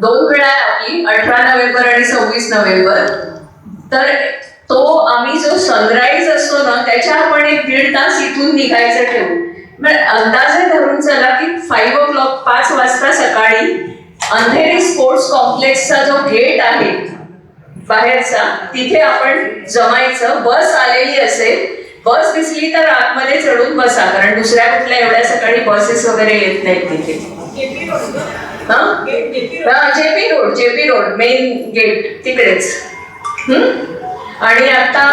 2 वेळा आहे आपली, 18 नोव्हेंबर आणि 26 नोव्हेंबर. तर तो आम्ही जो सनराईज असतो ना त्याच्या आपण 1-1.5 तास इथून निघायचं ठेवू. अंदाजे धरून चला की 5 o'clock 5 वाजता सकाळी अंधेरी स्पोर्ट्स कॉम्प्लेक्सचा जो गेट आहे बाहेरचा तिथे आपण जमायचं. बस आलेली असेल, बस दिसली तर आतमध्ये चढून बसा, कारण दुसऱ्या कुठल्या एवढ्या सकाळी बसेस वगैरे येत नाहीत तिथे. जेपी रोड मेन गेट तिकडेच. आणि आता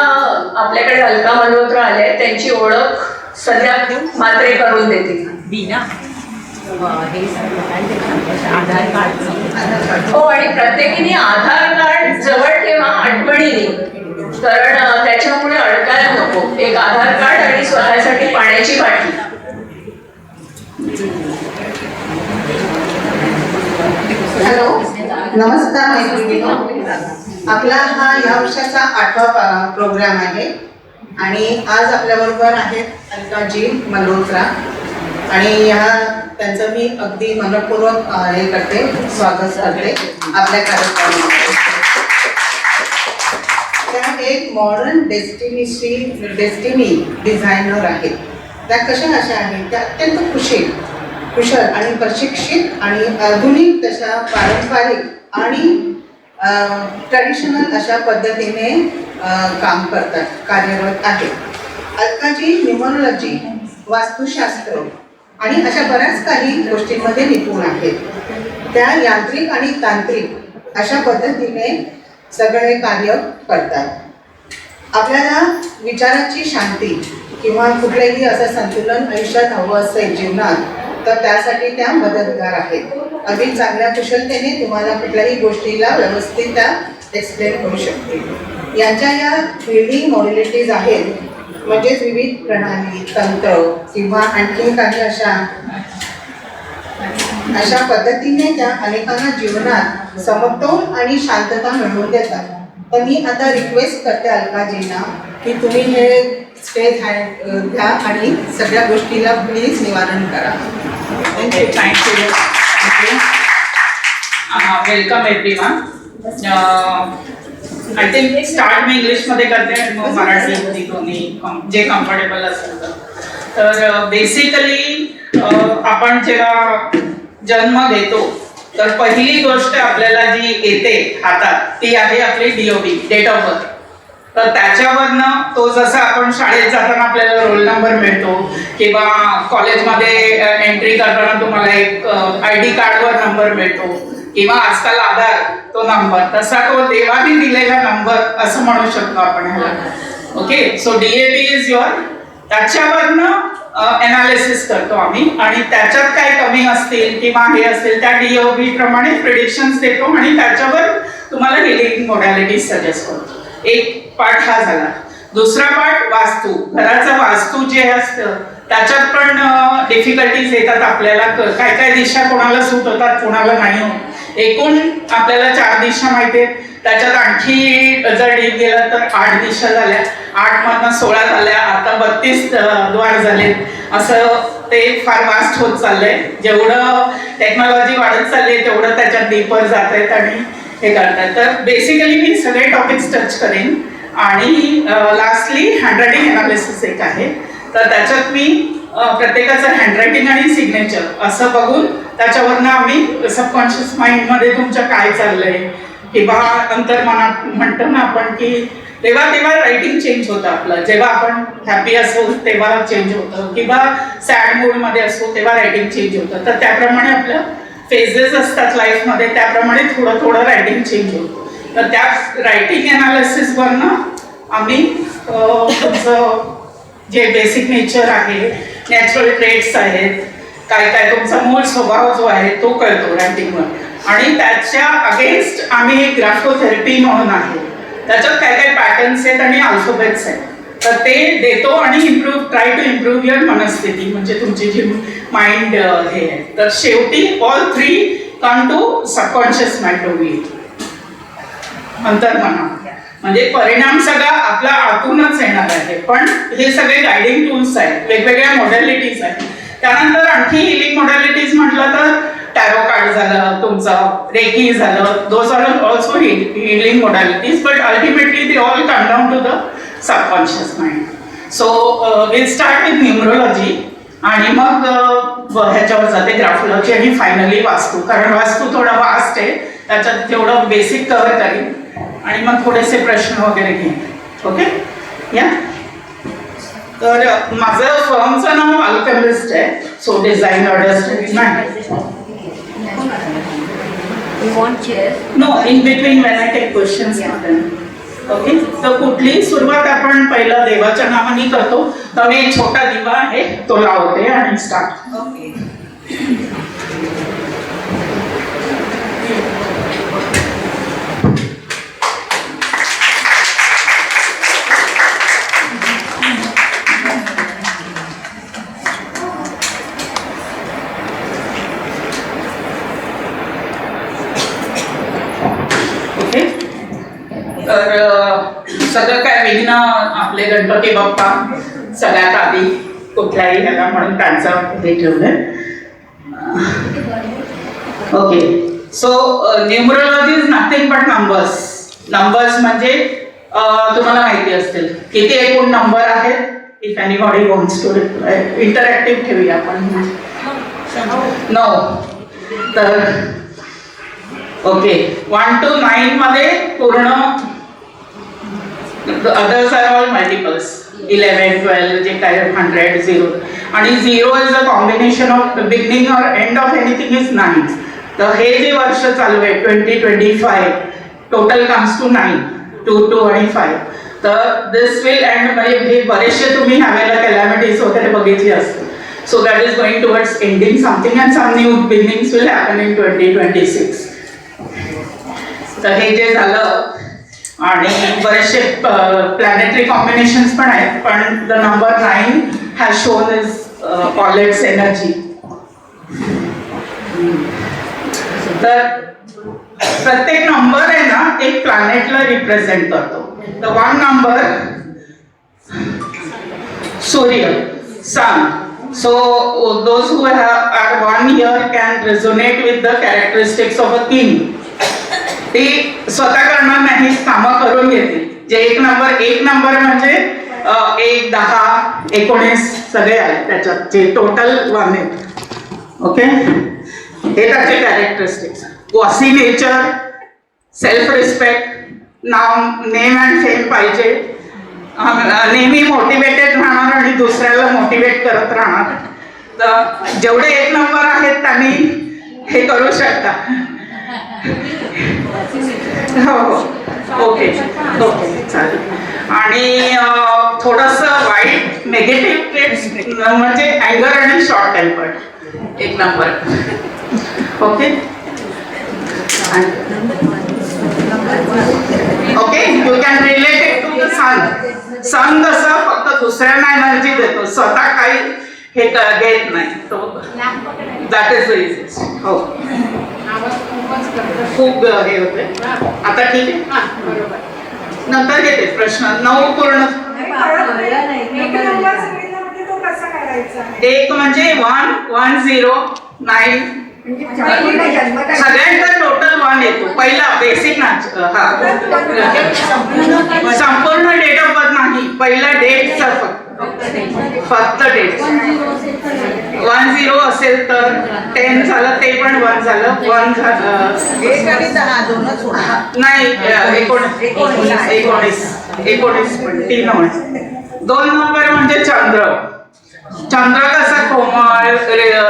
आपल्याकडे अलका मल्होत्रा आले, त्यांची ओळख सध्या मात्रे करून देतील. आधार कार्ड. हो, आणि प्रत्येकीने आधार कार्ड जवळ ठेवा आठवणीने, कारण त्याच्यामुळे अडकायला नको. एक आधार कार्ड आणि स्वतःसाठी पाण्याची बाटली. हॅलो, नमस्कार मैत्रिणींनो. आपला हा या वर्षाचा 8वा प्रोग्राम आहे आणि आज आपल्याबरोबर आहेत अलकाजी मल्होत्रा आणि त्यांचं मी अगदी मनपूर्वक हे करते, स्वागत करते आपल्या कार्यक्रमामध्ये. त्या एक मॉडर्न डेस्टिनी डिझायनर आहेत. त्या कशा आहेत, त्या अत्यंत कुशल आणि प्रशिक्षित आणि आधुनिक तशा पारंपरिक आणि ट्रॅडिशनल अशा पद्धतीने काम करतात, कार्यरत आहेत. अलकाजी न्यूमरोलॉजी, वास्तुशास्त्र आणि अशा बऱ्याच काही गोष्टींमध्ये निपुण आहेत. त्या यांत्रिक आणि तांत्रिक अशा पद्धतीने सगळे कार्य करतात. आपल्याला विचाराची शांती किंवा कुठलेही असं संतुलन आयुष्यात हवं असेल जीवनात, तर त्यासाठी त्या मदतगार आहेत. अगदी चांगल्या कुशलतेने तुम्हाला कुठल्याही गोष्टीला व्यवस्थित त्या एक्सप्लेन करू शकतील. यांच्या या बिल्डिंग मॉड्युलिटीज आहेत, म्हणजेच विविध प्रणाली, तंत्र किंवा आणखी काही अशा पद्धतीने त्या अनेकांना जीवनात समतोल आणि शांतता मिळवून देतात. तर मी आता रिक्वेस्ट करते अलकाजींना की तुम्ही हे स्टेज घ्या आणि सगळ्या गोष्टीला प्लीज निवारण करा. Thank you. Welcome everyone. I think start मी इंग्लिशमध्ये करते आणि मग मराठी हिंदी दोन्ही जे कम्फर्टेबल असेल तर. बेसिकली आपण जेव्हा जन्म घेतो तर पहिली गोष्ट आपल्याला जी येते हातात ती आहे आपली DOB, डेट ऑफ बर्थ. तर त्याच्यावरनं तो जसा आपण शाळेत जाताना आपल्याला रोल नंबर मिळतो किंवा कॉलेजमध्ये एंट्री करताना तुम्हाला एक ID कार्डवर नंबर मिळतो किंवा आजकाल आधार तो नंबर, तसा तो देवाने दिलेला नंबर असं म्हणू शकतो आपण ह्याला. Okay, so DAB is your. त्याच्यावरनं एनालिसिस करतो आम्ही आणि त्याच्यात काय कमी असतील किंवा हे असतील त्या DOB प्रमाणे प्रिडिक्शन्स देतो आणि त्याच्यावर तुम्हाला हिलिंग मोडॅलिटी सजेस्ट करतो. एक पार्ट हा झाला. दुसरा पार्ट वास्तू. घराचा वास्तू जे असतं त्याच्यात पण डिफिकल्टीज येतात आपल्याला. काय काय दिशा कोणाला सूट होतात, कोणाला नाही होत. एकूण आपल्याला 4 दिशा माहिती आहेत, त्याच्यात आणखी जर डीप गेला तर 8 दिशा झाल्या, 8 मधनं 16 झाल्या, आता 32 द्वार झाले. असं ते फार वास्ट होत चाललंय. जेवढं टेक्नॉलॉजी वाढत चालली आहे तेवढं त्याच्यात डीपर जात आहेत आणि हे करतात. तर बेसिकली मी सगळे टॉपिक्स टच करेन आणि लास्टली हँडरायटिंग एनालिसिस एक आहे. तर त्याच्यात मी प्रत्येकाचं हँडरायटिंग आणि सिग्नेचर असं बघून त्याच्यावरनं आम्ही सबकॉन्शियस माइंडमध्ये तुमच्या काय चाललंय किंवा अंतर्मनात म्हणतो ना आपण की तेव्हा रायटिंग चेंज होतं आपलं. जेव्हा आपण हॅपी असू तेव्हा चेंज होतं किंवा सॅड मूडमध्ये असू तेव्हा रायटिंग चेंज होतं. तर त्याप्रमाणे आपलं फेजेस असतात लाईफमध्ये, त्याप्रमाणे थोडं रायटिंग चेंज होतं. तर त्या रायटिंग एनालिसिसवरनं आम्ही तुमचं जे बेसिक नेचर आहे, नॅचरल ट्रेट्स आहेत, काय तुमचा मूळ स्वभाव जो आहे तो कळतो रायटिंगवर. आणि त्याच्या अगेन्स्ट आम्ही एक ग्राफोथेरपी म्हणून आहे, त्याच्यात काय पॅटर्न्स आहेत आणि अल्फाबेट्स आहेत. तर ते देतो आणि ट्राय टू इम्प्रूव्ह युअर मनस्थिती, म्हणजे तुमची जी माइंड हे आहे. तर शेवटी all 3 come to subconscious mind, अंतर्मना. म्हणजे परिणाम सगळा आपला आतूनच येणार आहे. पण हे सगळे गायडिंग टूल्स आहेत, वेगवेगळ्या मॉडॅलिटीज आहेत. त्यानंतर आणखी हिलिंग मॉडॅलिटीज म्हटलं तर टॅरो कार्ड झालं, तुमचं रेकी झालं, those are also healing modalities, but ultimately they all come down to the subconscious mind. So will start with numerology आणि मग ह्याच्यावर जाते ग्राफोलॉजी आणि फायनली वास्तू, कारण वास्तू थोडा वास्ट आहे, त्याच्यात तेवढं बेसिक कव्हर करेल आणि मग थोडेसे प्रश्न वगैरे घेईन. Okay yeah. तर माझं फर्मचं नाव अल्केमिस्ट आहे, सो डिझाईन ऑर्डर्स नाही. No, in between when I take questions. Okay, तर कुठली सुरुवात आपण पहिलं देवाच्या नावाने करतो. तर मी एक छोटा दिवा आहे तो लावते आणि स्टार्ट. ओके. तर सगळं काय विघ्न आपले गणपती बाप्पा सगळ्यात आधी कुठल्याही ह्याला म्हणून त्यांचं हे ठेवलंय. Okay, so numerology is nothing but numbers. Numbers म्हणजे तुम्हाला माहिती असतील किती एकूण नंबर आहेत. If anybody wants to reply, interactive ठेवूया आपण. 9. तर ओके, 1 to 9 मध्ये पूर्ण अदर्स आर ऑल मल्टिपल्स. 11, 12 जे काय 100, 0 आणि 0 is a combination of beginning और एंड ऑफ एनिथिंग इज 9. तर हे जे वर्ष चालू आहे 2025 टोटल कम्स टू 9, 2, 2 आणि 5. तर दिस विल एंड, म्हणजे हे बरेचसे तुम्ही ह्यावेळेला कॅलॅमिटीज वगैरे बघितली असतील. So that is going towards ending something and some new beginnings will happen in 2026. तर हे जे झालं आणि बरेचसे प्लॅनेटरी कॉम्बिनेशन्स पण आहेत, पण the number 9 has shown is all it's energy. तर प्रत्येक नंबर आहे ना एक प्लॅनेटला रिप्रेझेंट करतो. तर 1 नंबर सूर्य, सन. So those who are born here can resonate with the characteristics of a king. ते स्वतः करणार नाही, कामं करून घेतील. जे एक नंबर म्हणजे 1, 10, 19 सगळे आहेत त्याच्यात, जे टोटल 1 आहे. ओके, हे त्याचे characteristics. Bossy nature, self respect, name and fame पाहिजे, नेहमी मोटिवेटेड राहणार आणि दुसऱ्याला मोटिवेट करत राहणार. तर जेवढे 1 नंबर आहेत त्यांनी हे करू शकता. हो हो, ओके ओके चालेल. आणि थोडंसं वाईट नेगेटिव्ह ट्रेट्स म्हणजे अँगर आणि short tempered 1 number. Okay okay, you can relate it to the sun. Sun कसं फक्त दुसऱ्यांना एनर्जी देतो, स्वतः काही हे घेत नाही. तो दॅट इज द इझिएस्ट. हो, खूप हे होते. आता ठीक आहे, नंतर घेते प्रश्न. 9 पूर्ण. 1 म्हणजे 1, 1, 0, 9. सगळ्यांचा टोटल 1 येतो. पहिला बेसिक ना, हा संपूर्ण डेट ऑफ बर्थ नाही, पहिला डेटचा फक्त डेट. 1, 0 असेल तर 10 झालं, ते पण 1 झालं. 1 झालं 1 आणि 10 दोनच होणार. नाही, 19 पण 3. 2 नंबर म्हणजे चंद्र. चंद्र कसा कोमल,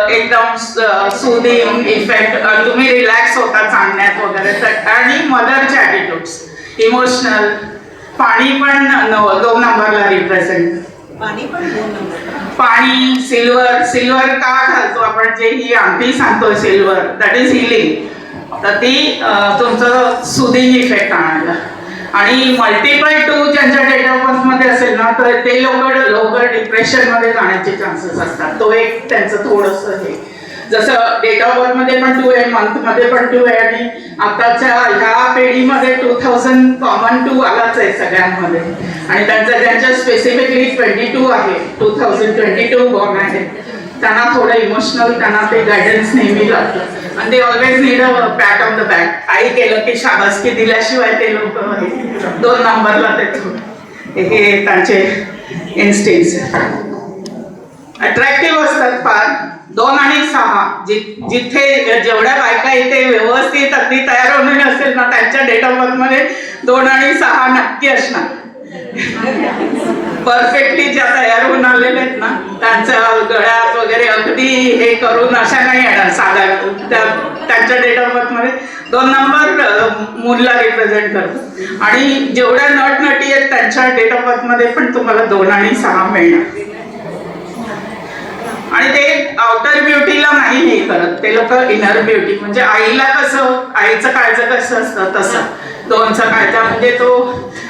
एकदम सुदिंग इफेक्ट, तुम्ही रिलॅक्स होता चालण्यात वगैरे. आणि मदरचे ॲटिट्यूड्स, इमोशनल. पाणी पण 2 नंबरला रिप्रेझेंट. पाणी, सिल्वर का घालतो आपण, जे ही अंगठी सांगतो सिल्वर, दॅट इज हिलिंग. तर ती तुमचं सुदिंग इफेक्ट आणायला. आणि मल्टिपल 2 ज्यांच्या डेट ऑफ बर्थ मध्ये असेल ना, तर ते लवकर डिप्रेशन मध्ये जाण्याचे चान्सेस असतात. तो एक त्यांचं थोडंसं हे, जसं डेट ऑफ बर्थ मध्ये पण 2 आहे, मंथ मध्ये पण 2 आहे. आणि आताच्या ह्या पिढीमध्ये 2000 कॉमन 2 आलाच आहे सगळ्यांमध्ये. आणि त्यांच्या स्पेसिफिकली 22 आहे, 2022 बॉर्न आहे. त्यांना थोडं इमोशनल, त्यांना ते गायडन्स नेहमी लागतं आणि they always need a pat on the back. आई केलं की शाबासकी दिल्याशिवाय ते लोक 2 नंबरला ते हे त्यांचे इन्स्टिंक्ट्स अट्रॅक्टिव्ह असतात फार. 2 आणि 6 जिथे जेवढ्या बायका इथे व्यवस्थित अगदी तयार होणे असेल ना, त्यांच्या डेट ऑफ बर्थ मध्ये 2 आणि 6 नक्की असणार. परफेक्टली ज्या तयार होऊन आलेल्या आहेत ना, त्यांचं गळ्यात वगैरे अगदी हे करून अशा नाही येणार साधारण. त्यांच्या डेट ऑफ बर्थ मध्ये 2 नंबर मूलला रिप्रेझेंट करतो आणि जेवढ्या नटनटी आहेत त्यांच्या डेट ऑफ बर्थ मध्ये पण तुम्हाला 2 आणि 6 मिळणार. आणि ते आउटर ब्युटीला नाही हे करत, ते लोक इनर ब्युटी म्हणजे आईला कसं, आईचं काळजं कसं असतं तसं 2चा काळजा म्हणजे तो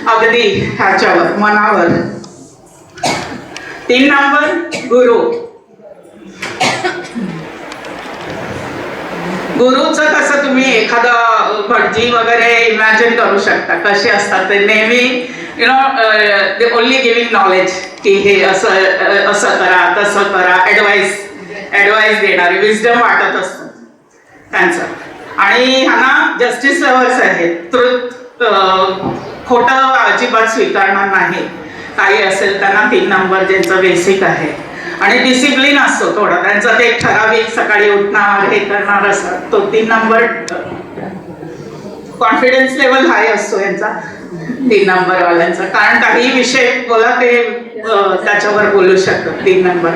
अगदी ह्याच्यावर मनावर. 3 नंबर गुरु. गुरुचं कसं तुम्ही एखादा भटजी वगैरे इमॅजिन करू शकता कसे असतात ते. नेहमी you know they only giving knowledge की हे असं असं करा तसं करा, ॲडवाईस देणारे, विजडम वाटत असतं त्यांचं. आणि ह्यांना जस्टिस लव्हर्स आहेत. ट्रुथ, खोटं अजिबात स्वीकारणार नाही. काही असेल त्यांना 3 नंबर ज्यांचं बेसिक आहे. आणि डिसिप्लिन असतो थोडा त्यांचा, ते ठराविक सकाळी उठणार हे करणार असतात. तो 3 नंबर. कॉन्फिडन्स लेवल हाय असतो यांचा 3 नंबर वाल्यांचा, कारण काही विषय बोला ते त्याच्यावर बोलू शकतात 3 नंबर.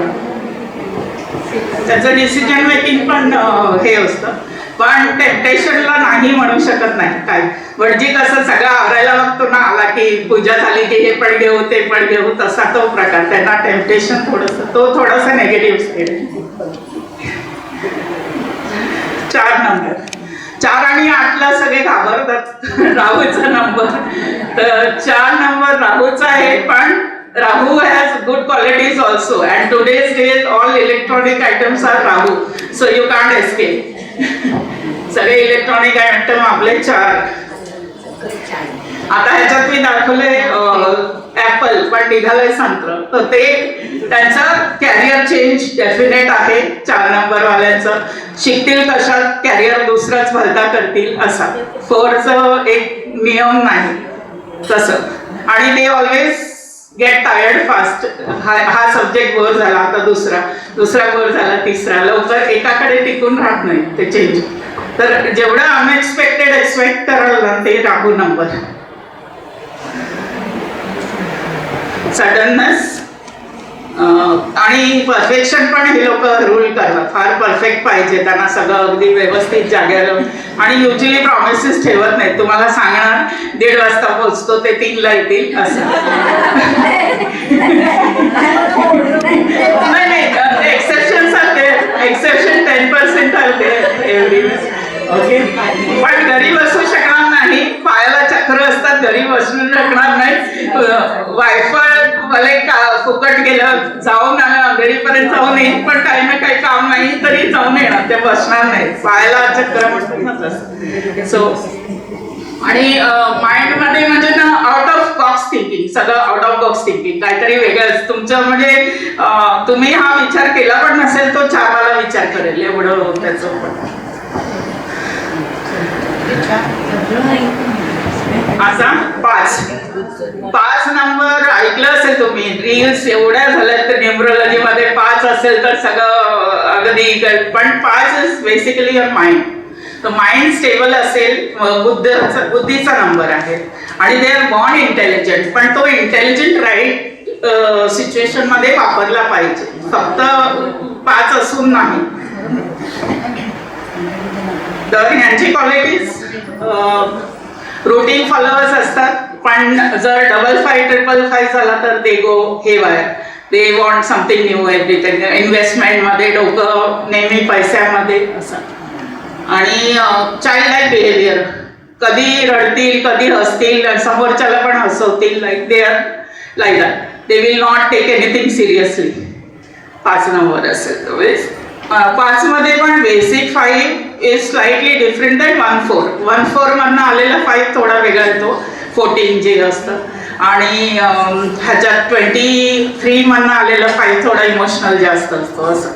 त्याचं डिसिजन मेकिंग पण हे असतं. पण टेम्पटेशनला नाही म्हणू शकत नाही काय. भटजी कसं सगळं आवरायला बघतो ना, आला की पूजा झाली की हे पण घेऊ ते पण घेऊ, तसा तो प्रकार. त्यांना टेम्पटेशन थोडंसं, तो थोडासा नेगेटिव्ह साईड. 4 नंबर. 4 आणि 8ला सगळे घाबरतात. राहूचा नंबर. तर 4 नंबर राहूचा आहे, पण Rahu has good qualities also. And today's days all electronic items are Rahu, so you can't escape. सगळे इलेक्ट्रॉनिक आयटम आपले 4. आता ह्याच्यात मी दाखवले ऍपल, पण निघालंय संत्र. तर ते त्यांचं कॅरियर चेंज डेफिनेट आहे 4 नंबर वाल्यांचं. शिकतील कशात, कॅरियर दुसराच भलता करतील असा. 4चं एक नियम नाही तसं. आणि ते ऑलवेज गेट टायर्ड फास्ट. हा सब्जेक्ट बोर झाला, आता दुसरा बोर झाला, तिसरा. लवकर एकाकडे टिकून राहत नाही ते चेंज. तर जेवढं अनएक्सपेक्टेड एक्सपेक्ट कराल ना ते राहू नंबर. सडननेस आणि परफेक्शन पण हे लोक रूल करतात. फार परफेक्ट पाहिजे त्यांना, सगळं अगदी व्यवस्थित जागेवर. आणि युजली प्रॉमिसेस ठेवत नाहीत. तुम्हाला सांगणार 1:30 वाजता पोहोचतो, ते 3ला येतील असं. नाही, exceptions are there. Exception 10% are there every. Okay, पण घरी बसू शकणार नाही. पायाला चक्र असतात, घरी बसू शकणार नाही. वायफाय भले फुकट गेलं, जाऊन घरीपर्यंत जाऊन येईल, पण काही ना काही काम नाही तरी जाऊन येणार, ते बसणार नाही. पायाला चक्र म्हणतात. सो आणि माइंड मध्ये म्हणजे ना आउट ऑफ बॉक्स थिंकिंग, सगळं आउट ऑफ बॉक्स थिंकिंग, काहीतरी वेगळंच तुमचं. म्हणजे तुम्ही हा विचार केला पण नसेल, तो 4 वाला विचार करेल एवढं त्याचं. पण आता 5 नंबर ऐकलं असेल तुम्ही. रील्स एवढ्या झाल्यात तर न्यूमरोलॉजी मध्ये 5 असेल तर सगळं अगदी. पण 5 इज बेसिकली युअर माइंड. तर माइंड स्टेबल असेल, बुद्धीचा नंबर आहे. आणि दे आर बॉर्न इंटेलिजंट, पण तो इंटेलिजंट राईट सिच्युएशन मध्ये वापरला पाहिजे, फक्त 5 असून नाही. तर ह्यांची क्वालिटीज रुटीन फॉलोअर्स असतात. पण जर 55, 555 झाला तर they go haywire. They want something new everything. इन्व्हेस्टमेंटमध्ये डोकं नेहमी पैशामध्ये असं. आणि चाइल्ड लाईक बिहेवियर, कधी रडतील कधी हसतील, समोरच्याला पण हसवतील. Like they are like that. They will not take anything seriously. 5 number असेल तर 5 मध्ये पण basic 5 is slightly different than 1-4. 1-4 मधनं आलेला 5 थोडा वेगळा येतो, 14 जे असतं. आणि ह्याच्यात 23 मधनं आलेला 5 थोडा इमोशनल जास्त असतो असं.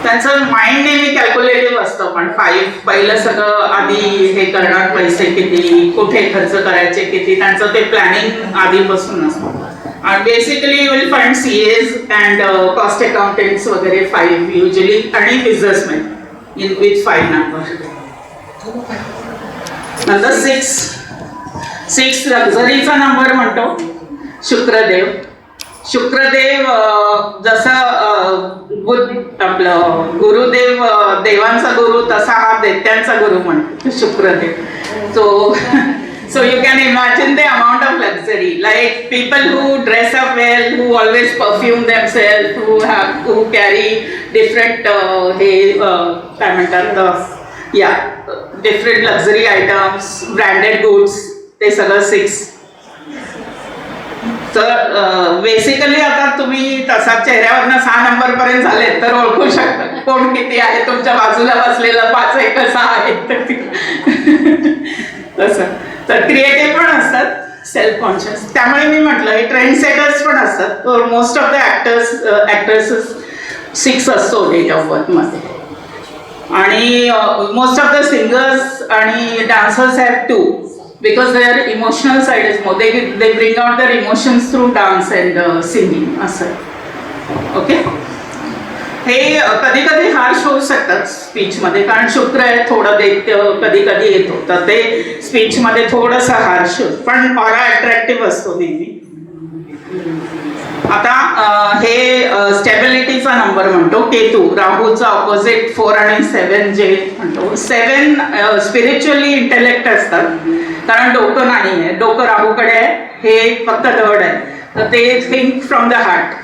त्यांचं माइंड नेहमी कॅल्क्युलेटिव्ह असतं, पण 5 पहिलं सगळं आधी हे करणार, पैसे किती, कुठे खर्च करायचे किती, त्यांचं ते प्लॅनिंग आधीपासून असतं. आणि basically you will find CAs and cost accountants वगैरे 5 युजली, आणि बिझनेसमॅन इन विथ 5 नंबर. नंतर 6 लक्झरीचा नंबर म्हणतो शुक्रदेव. शुक्रदेव जसं आपलं गुरुदेव देवांचा गुरु, तसा हा दैत्यांचा गुरु म्हणतो Shukradev. So you can imagine the amount of luxury, like people who dress up well, who always perfume themselves, who carry different काय म्हणतात different luxury items, branded goods, ते सगळं 6. तर बेसिकली आता तुम्ही तसा चेहऱ्यावरनं 6 नंबर पर्यंत झाले तर ओळखू शकता कोण किती आहे. तुमच्या बाजूला बसलेला 5 आहे कसा आहे तसं. तर क्रिएटिव्ह पण असतात, सेल्फ कॉन्शियस. त्यामुळे मी म्हटलं हे ट्रेंड सेटर्स पण असतात. मोस्ट ऑफ द ऍक्ट्रेसेस 6 असतो डेट ऑफ बर्थ मध्ये. आणि मोस्ट ऑफ द सिंगर्स आणि dancers have 2, because their emotional side is more. They bring out their emotions through dance and singing. असं. ओके. हे कधी कधी हार्श होऊ शकतात स्पीचमध्ये, कारण शुक्र आहे, थोडं दैत्य कधी कधी येतो, तर ते स्पीचमध्ये थोडंसं हार्श होतं, पण ऑरा अट्रॅक्टिव्ह असतो नेहमी. आता हे स्टेबिलिटीचा नंबर म्हणतो केतू, राहूचा ऑपोजिट 4 आणि 7 जे म्हणतो. 7 स्पिरिच्युअली इंटेलेक्ट असतात, कारण डोकं नाही आहे, डोकं राहूकडे आहे, हे फक्त धड आहे. तर ते think from the heart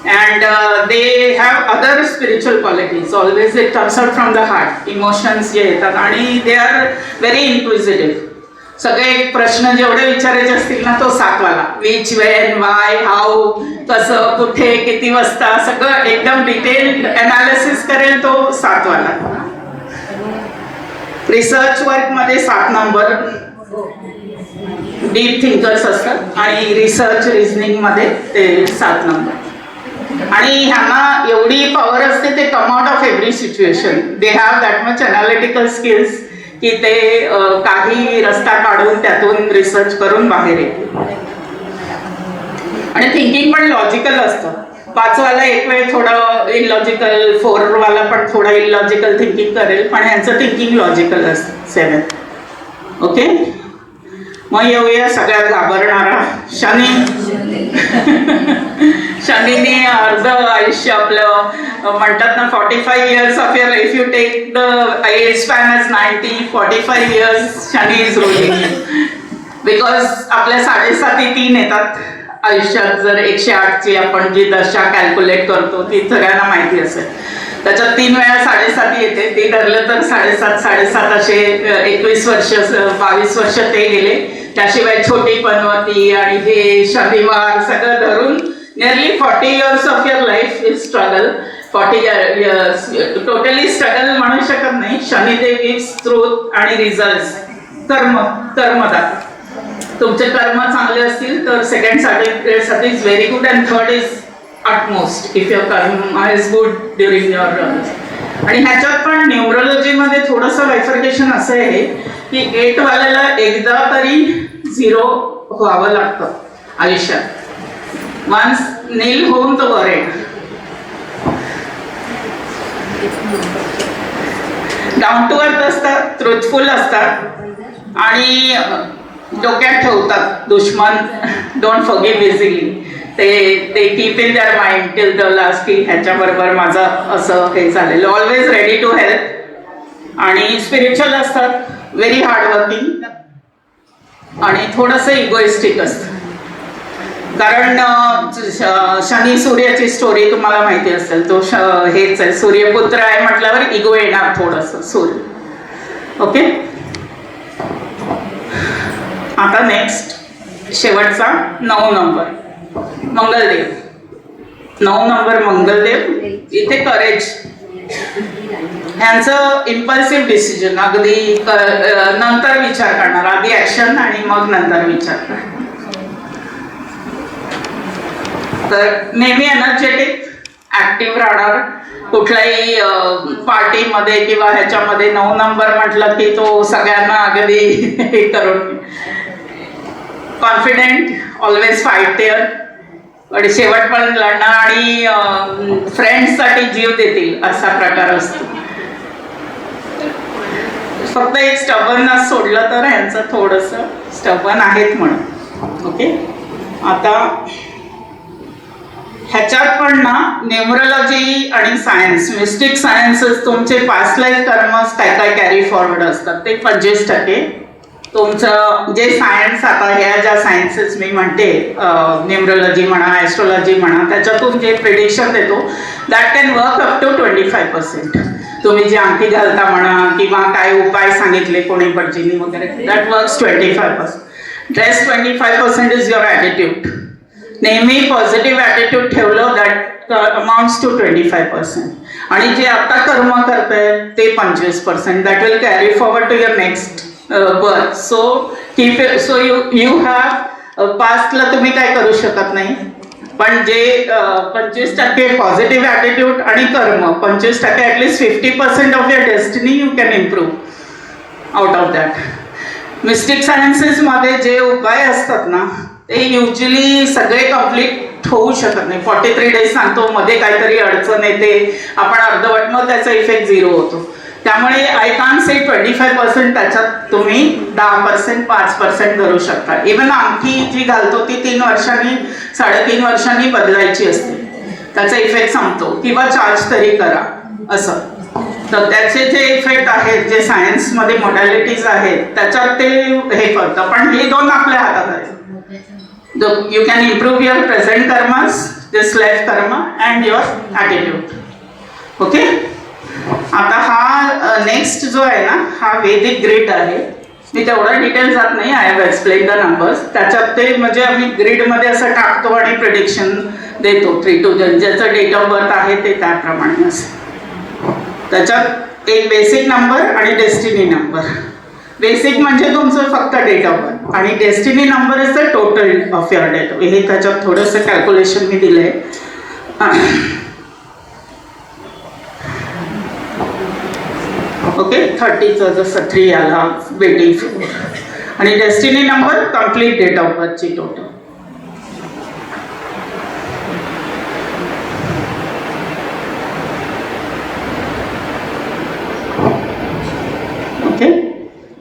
and they have other spiritual qualities. Always it comes out from the heart. Emotions जे येतात, आणि they are very inquisitive. सगळे प्रश्न जेवढे विचारायचे असतील ना, तो 7 वाला, विच, वेन, वाय, हाऊ, कसं, कुठे, किती वाजता, सगळं एकदम डिटेल्ड अनालिसिस करेल तो 7 वाला. रिसर्च वर्क मध्ये 7 नंबर डीप थिंकर्स असतात, आणि रिसर्च रिझनिंग मध्ये ते 7 नंबर. आणि ह्यांना एवढी पॉवर असते, ते कम out of every situation. They have that much analytical skills की ते काही रस्ता काढून त्यातून रिसर्च करून बाहेर येते. आणि थिंकिंग पण लॉजिकल असतं. 5 वाला एक वेळ थोडं इलॉजिकल, 4 वाला पण थोडं इलॉजिकल थिंकिंग करेल, पण ह्यांचं थिंकिंग लॉजिकल असतं 7. ओके. मग येऊया सगळ्यात घाबरणारा शनी. शनीने अर्ध आयुष्य आपलं म्हणतात ना, 45 years of your, if you take the age span age 90, 45 years Shani is ruling. Because आपल्या 7.5 3 येतात आयुष्यात. जर 108ची आपण जी दशा कॅल्क्युलेट करतो ती सगळ्यांना माहिती असेल. त्याच्यात 3 वेळा 7.5 येते. ते धरलं तर 7.5 असे 21 वर्ष 22 वर्ष ते गेले. त्याशिवाय छोटी पनवती आणि हे शनिवार सगळं धरून nearly 40 years of your life is struggle. 40 years totally struggle म्हणू शकत नाही. शनिदेव gives truth आणि रिझल्ट. कर्मदाता. तुमचे कर्म चांगले असतील तर सेकंड साठी is very good, and third is utmost if your karma is good during your आणि ह्याच्यात पण न्यूमरोलॉजीमध्ये थोडंसं बायफर्केशन असं आहे की 8 वाल्याला एकदा तरी 0 व्हावं लागतं आयुष्यात. वन्स नील होऊन तो वर आहे. डाऊन टू अर्थ असतात, ट्रुथफुल असतात, आणि डोक्यात ठेवतात दुश्मन, डोंट फॉरगिव्ह इझिली. ते keep in their mind till the last की ह्याच्याबरोबर माझं असं हे झालेलं. ऑलवेज रेडी टू हेल्प, आणि स्पिरिच्युअल असतात, व्हेरी हार्डवर्किंग, आणि थोडंसं इगोइस्टिक असतं. कारण शनी सूर्याची स्टोरी तुम्हाला माहिती असेल. तो हेच आहे, सूर्यपुत्र आहे म्हटल्यावर इगो येणार थोडंसं सूर्य. ओके. आता नेक्स्ट शेवटचा 9 नंबर मंगलदेव. 9 नंबर मंगलदेव. इथे करेज. ह्यांचं इम्पल्सिव्ह डिसिजन, अगदी नंतर विचार करणार, आधी ऍक्शन आणि मग नंतर विचार करणार. तर नेहमी एनर्जेटिक ऍक्टिव्ह राहणार. कुठल्याही पार्टीमध्ये किंवा ह्याच्यामध्ये 9 नंबर म्हटलं की तो सगळ्यांना अगदी हे करून कॉन्फिडेंट, ऑलवेज फाईट देअर, पण शेवटपर्यंत लढणार आणि फ्रेंड्ससाठी जीव देतील असा प्रकार असतो. फक्त एक स्टबर्नच सोडलं तर ह्यांचं थोडंसं स्टबर्न आहेत म्हणून. ओके, आता ह्याच्यात पण ना न्यूमरोलॉजी आणि सायन्स, मिस्टिक सायन्सेस तुमचे पास्ट लाईफ कर्मच काय काय कॅरी फॉरवर्ड असतात ते 25%. तुमचं जे सायन्स, आता ह्या ज्या सायन्सेस मी म्हणते, न्यूमरोलॉजी म्हणा, ॲस्ट्रोलॉजी म्हणा, त्याच्यातून जे प्रिडिक्शन देतो that can work up to 25%. तुम्ही जे अंगठी घालता म्हणा किंवा काय उपाय सांगितले कोणी पडचिनी वगैरे, that works 25%. Rest 25% is your attitude. नेहमी पॉझिटिव्ह ॲटिट्यूड ठेवलं दॅट अमाउंट्स टू 25%. आणि जे आता कर्म करताय ते 25%. That will carry forward to your next birth. So keep so you have पास्टला तुम्ही काय करू शकत नाही, पण जे 25% पॉझिटिव्ह ॲटिट्यूड आणि कर्म, 25% at least 50% of your destiny you can improve out of that. Mystic सायन्सेसमध्ये जे उपाय असतात ना ते युजली सगळे कम्प्लीट होऊ शकत नाही. 43 डेज सांगतो, मध्ये काहीतरी अडचण येते, आपण अर्धवट, मग त्याचा इफेक्ट 0 होतो. त्यामुळे आय कांट से 25%, त्याच्यात तुम्ही 10%, 5% धरू शकता. इव्हन अंगठी जी घालतो ती 3 वर्षांनी 3.5 वर्षांनी बदलायची असते, त्याचा इफेक्ट संपतो, किंवा चार्ज तरी करा असं. तर त्याचे जे इफेक्ट आहेत, जे सायन्समध्ये मॉडॅलिटीज आहेत, त्याच्यात ते हे करतं. पण हे 2 आपल्या हातात आहेत. You can improve your present karmas, this life karma, and your attitude. Okay? आता हा नेक्स्ट जो आहे ना, हा वेदिक ग्रिड आहे. मी तेवढा डिटेल जात नाही, I have explain the numbers. त्याच्यात ते म्हणजे आम्ही ग्रिडमध्ये असं टाकतो आणि प्रिडिक्शन देतो 3 to 10, ज्याचं डेट ऑफ बर्थ आहे ते त्याप्रमाणे असं. त्याच्यात एक बेसिक नंबर आणि डेस्टिनी नंबर. बेसिक म्हणजे तुमचं फक्त डेट ऑफ बर्थ, आणि destiny number is the total of your date. हे त्याच्यात थोडंसं कॅल्क्युलेशन मी दिलं आहे. ओके, 30चं जसं 3 आला, वेटिंग 4, आणि destiny number complete date of बर्थची टोटल. ओके,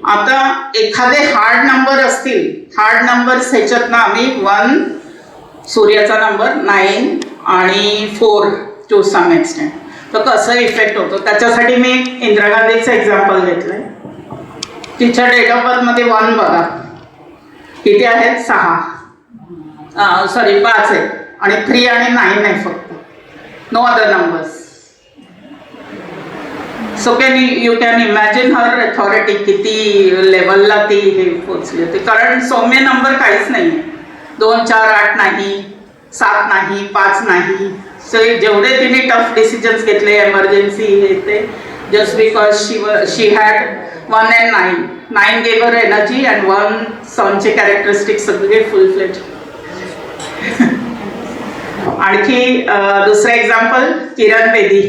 आता एखादे हार्ड नंबर असतील, हार्ड नंबर्स ह्याच्यात ना आम्ही 1 सूर्याचा नंबर, 9 आणि 4 टू सम एक्सटेंट. तर कसं इफेक्ट होतो त्याच्यासाठी मी इंदिरा गांधीचं एक्झाम्पल घेतलंय. तिच्या डेट ऑफ बर्थमध्ये 1 बघा किती आहेत, 5 आहेत, आणि 3 आणि 9 आहे फक्त, no other numbers. So you can imagine her authority किती लेवलला ती हे पोचली होती. कारण सौम्य नंबर काहीच नाही आहे. 2, 4, 8 नाही, 7 नाही, 5 नाही. सो जेवढे तिने टफ डिसिजन्स घेतले, एमर्जन्सी हे ते, just because she had 1 and 9. 9 gave her energy and 1 सनचे कॅरेक्टरिस्टिक सगळे फुल फ्लेज. आणखी दुसरं example, Kiran Bedi.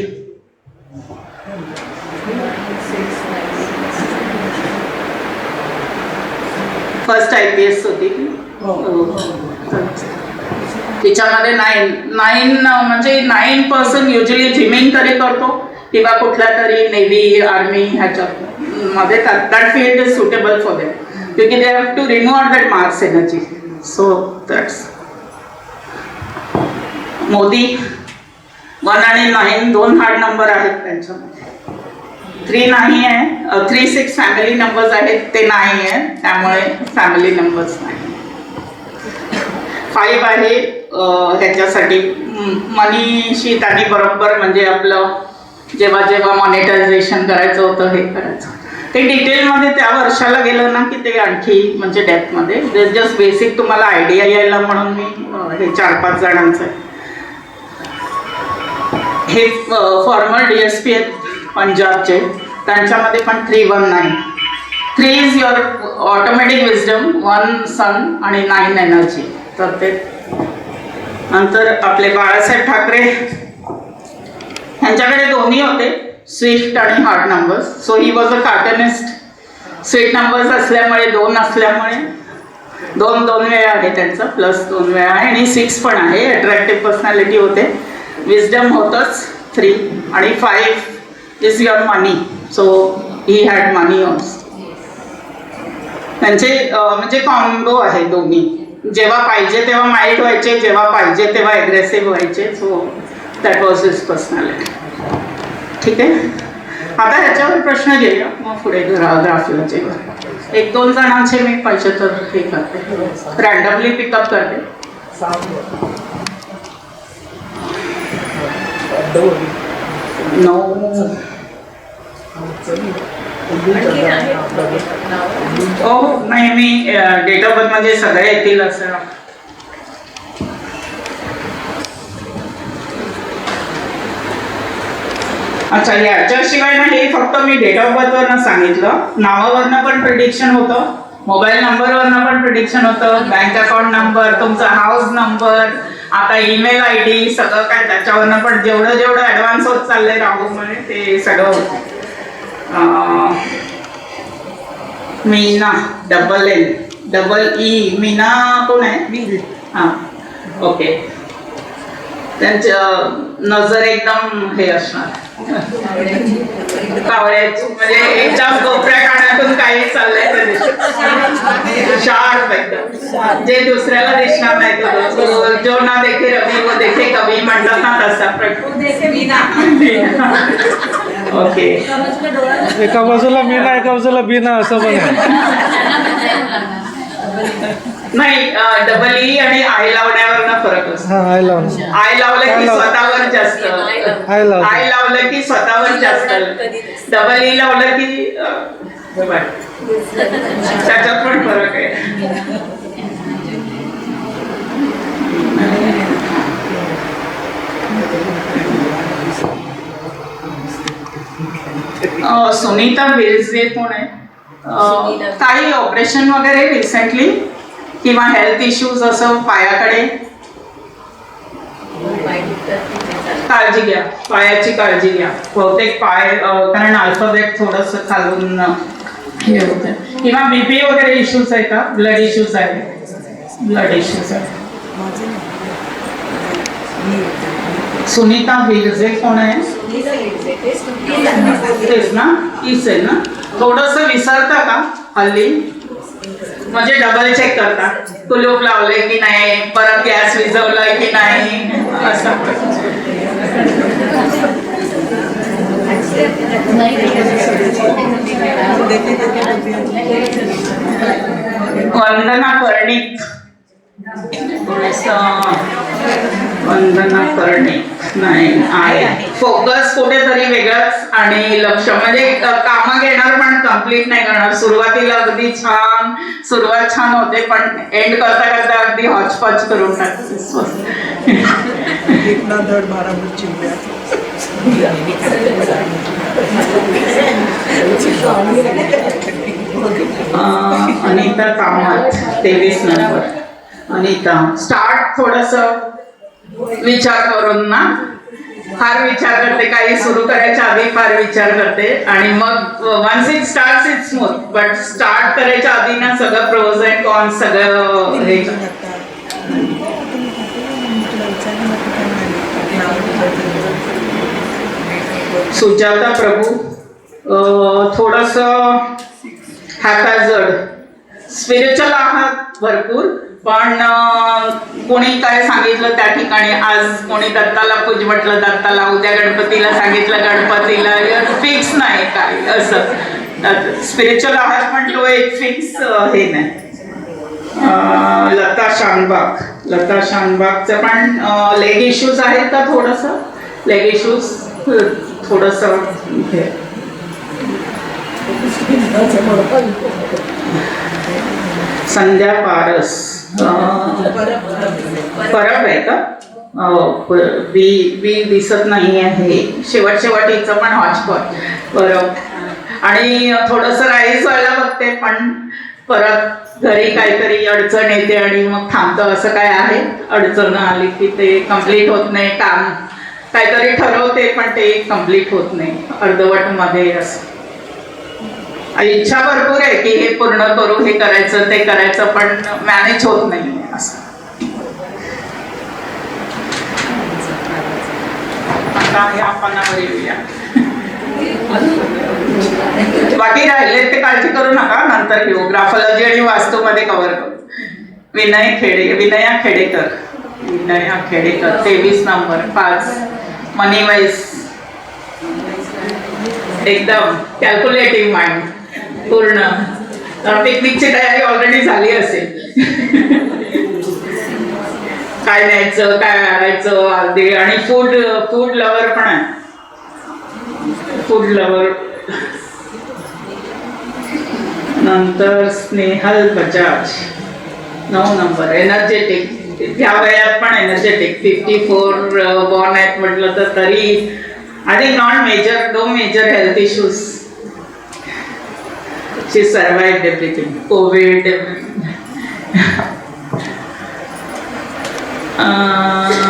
First IPS होती. तिच्यामध्ये 9 म्हणजे 9% युजली जिमिंग तरी करतो किंवा कुठल्या तरी नेव्ही, आर्मी ह्याच्यात मध्ये that field is suitable for them, क्योंकि they have to remove that marks energy. So that's Modi. 1 आणि 9 2 हार्ड नंबर आहेत त्यांच्यामध्ये. 3 नाही आहे, 3, 6 फॅमिली नंबर्स आहेत, ते नाही आहे, त्यामुळे फॅमिली नंबर्स नाही. 5 आहे ह्याच्यासाठी मनीशी त्यांनी बरोबर, म्हणजे आपलं जेव्हा जेव्हा मॉनिटायझेशन करायचं होतं हे करायचं, ते डिटेलमध्ये त्या वर्षाला गेलं ना की ते आणखी म्हणजे डेप्थमध्ये. जस्ट बेसिक तुम्हाला आयडिया यायला म्हणून मी हे 4-5 जणांचं आहे. हे फॉर्मर DSP आहेत पंजाबचे, त्यांच्यामध्ये पण 319. 3 इज युअर ऑटोमॅटिक विजडम, 1 सन आणि 9 एनर्जी. तर ते नंतर आपले बाळासाहेब ठाकरे, ह्यांच्याकडे दोन्ही होते, स्विफ्ट आणि hard numbers. So he was a cartoonist. Sweet numbers असल्यामुळे 2 असल्यामुळे 2 वेळा आहे त्यांचं, प्लस 2 वेळा आहे आणि 6 पण आहे. अट्रॅक्टिव्ह पर्सनॅलिटी होते. विजडम होतंच 3 आणि 5 is your money. So he had money also. त्यांचे म्हणजे कॉम्बो आहे दोन्ही. जेव्हा पाहिजे तेव्हा माइल्ड व्हायचे, जेव्हा पाहिजे तेव्हा ॲग्रेसिव्ह व्हायचे. So that was his personality. ठीक आहे. आता ह्याच्यावर प्रश्न घेऊया, मग पुढे ग्राफिकचे 1-2 जणांचे मी पाहिजे तर हे करते, रँडमली पिकअप करते. हो नाही, मी डेट ऑफ बर्थ म्हणजे सगळे येतील असं. अच्छा, याच्याशिवाय ना हे फक्त मी डेट ऑफ बर्थवरनं सांगितलं. नावावरनं पण प्रिडिक्शन होतं, मोबाईल नंबरवरनं पण प्रिडिक्शन होतं, बँक अकाउंट नंबर, तुमचा हाऊस नंबर, आता ईमेल ID, सगळं काय त्याच्यावरनं पण जेवढं ॲडव्हान्स होत चाललंय राहूमुळे ते सगळं होतं. मीना, DLE, मीना कोण आहे? हां, ओके. त्यांचं नजर एकदम हे असणार, कावळ्याची, म्हणजे एकदम कोपऱ्या कानातून काही चाललंय तर शार्प एकदम, जे दुसऱ्याला दिसणार नाही. जो ना देखे रवी वो देखे कवी म्हणतात ना तसा. ओके. एका बाजूला मीना, एका बाजूला बीना असं पण नाही, DLE आणि आय लावण्यावर फरक असतो. आय लावलं, आय लावलं की स्वतःवर जास्त, आय लावलं की स्वतःवर जास्त, DLE लावलं की त्याच्यात पण फरक आहे. सुनीता बेलजे कोण आहे? काही ऑपरेशन वगैरे रिसेंटली किंवा हेल्थ इश्यूज असं पायाकडे? काळजी घ्या, पायाची काळजी घ्या. बहुतेक पाय, कारण अल्फाबेट थोडस खालून हे होतं. किंवा BP वगैरे इश्यूज आहे का? ब्लड इश्यूज आहे? ब्लड इश्यूज आहे. सुनीता बेलजे कोण आहे? तेच ना, तीच आहे ना. थोडस विसरता का हल्ली? म्हणजे डबल चेक करता, कुलूप लावलंय की नाही, परत गॅस विझवलाय की नाही, असं. वंदना कर्णिक, वंदना कर्णिक नाही आहे. फोकस कुठेतरी वेगळंच आणि लक्ष, म्हणजे कामं घेणार पण कम्प्लीट नाही करणार. सुरुवातीला अगदी छान, सुरुवात छान होते पण एंड करता करता अगदी हॉचपॉच करून टाकते. अनिता कामत 23 नंबर. अनिता, स्टार्ट थोडस विचार करून ना, फार विचार करते, काही सुरू करायच्या आधी फार विचार करते आणि मग once it starts it smooth, but start करायच्या आधी ना सगळं प्रोज अँड कॉन्स सगळं हे. सुजाता प्रभू, थोडस हाताजड, स्पिरिच्युअल आहात भरपूर, पण कोणी काय सांगितलं त्या ठिकाणी, आज कोणी दत्ताला पूज म्हटलं दत्ताला, उद्या गणपतीला सांगितलं गणपतीला, फिक्स नाही काय असं. स्पिरिच्युअल आहात पण तो एक फिक्स हे नाही. लता शानबाग, लता शानबागचं पण लेग इश्यूज आहेत का? थोडस लेग इश्यूज, थोडस हे. संध्या पारस, परब आहे का? बी दिसत नाही आहे. शेवटचं पण हॉचपॉच परब आणि थोडस राईज व्हायला बघते पण परत घरी काहीतरी अडचण येते आणि मग थांबतं, असं काय आहे? अडचण आली की ते कम्प्लीट होत नाही काम, काहीतरी ठरवते पण ते कम्प्लीट होत नाही, अर्धवट मध्ये असं. इच्छा भरपूर आहे की हे पूर्ण करू, हे करायचं ते करायचं, पण मॅनेज होत नाही असं. आता या पानावर येऊया. बाकी राहिले ते काळजी करू नका, नंतर घेऊ. ग्राफॉलॉजी आणि वास्तूमध्ये कव्हर करू. विनया खेडेकर 23 नंबर 5 मनी वाईज, एकदम कॅल्क्युलेटिव्ह माइंड पूर्ण. पिकनिकची तयारी ऑलरेडी झाली असेल. काय न्यायचं, काय आणायचं अर्धे, आणि फूड लवर पण आहे. Food lover. नंतर स्नेहल बजाज 9 नंबर एनर्जेटिक. ह्या वयात पण एनर्जेटिक 54 बॉर्न आहेत म्हटलं तर तरी I think no major health issues. She survived everything, covid.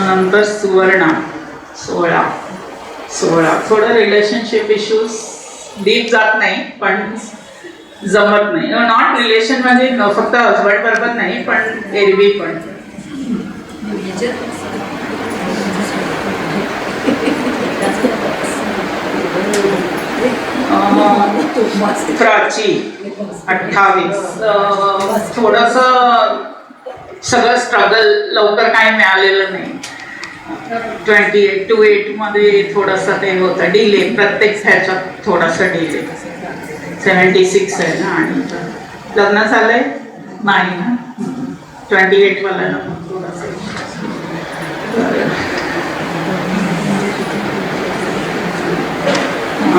नंतर सुवर्णा 16 थोडं रिलेशनशिप इश्यूज, डीप जात नाही पण जमत नाही. नॉट रिलेशन मध्ये फक्त हजबंड बरोबर नाही पण एरवी पण. प्राची 28 थोडस सगळं स्ट्रगल, लवकर काही मिळालेलं नाही. 28 मध्ये थोडस ते होतं डिले, प्रत्येक ह्याच्यात थोडासा डिले. 76 आहे ना, आणि लग्न झालंय नाही ना 28 वाला ना थोडासा.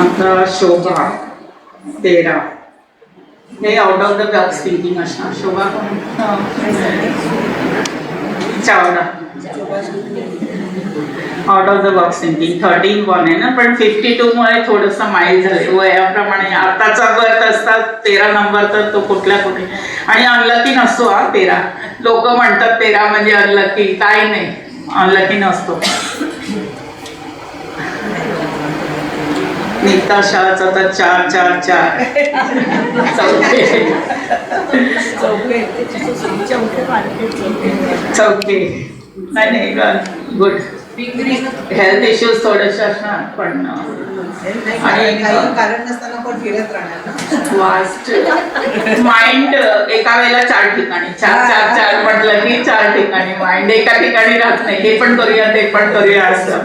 आता शोभा 13 हे out of the box thinking असणार. Shobha Chavda out of the box thinking 13 one आहे ना, पण 52 मुळे थोडस माइल्ड झाले वयाप्रमाणे. आताचा बर्थ असतात 13 नंबर तर तो कुठल्या कुठे, आणि अनलकी नसतो हा 13. लोक म्हणतात 13 म्हणजे अनलकी, काही नाही, अनलकी नसतो. नीता शाहचा तर 4 चौके नाही गुड. हेल्थ इश्यूज थोडेसे असणार पण, आणि कारण नसताना पण फिरत राहणार. वास्ट माइंड एका वेळेला 4 ठिकाणी, 4 म्हटलं की 4 ठिकाणी माइंड एका ठिकाणी राहत नाही. हे पण करूया ते पण करूया असं.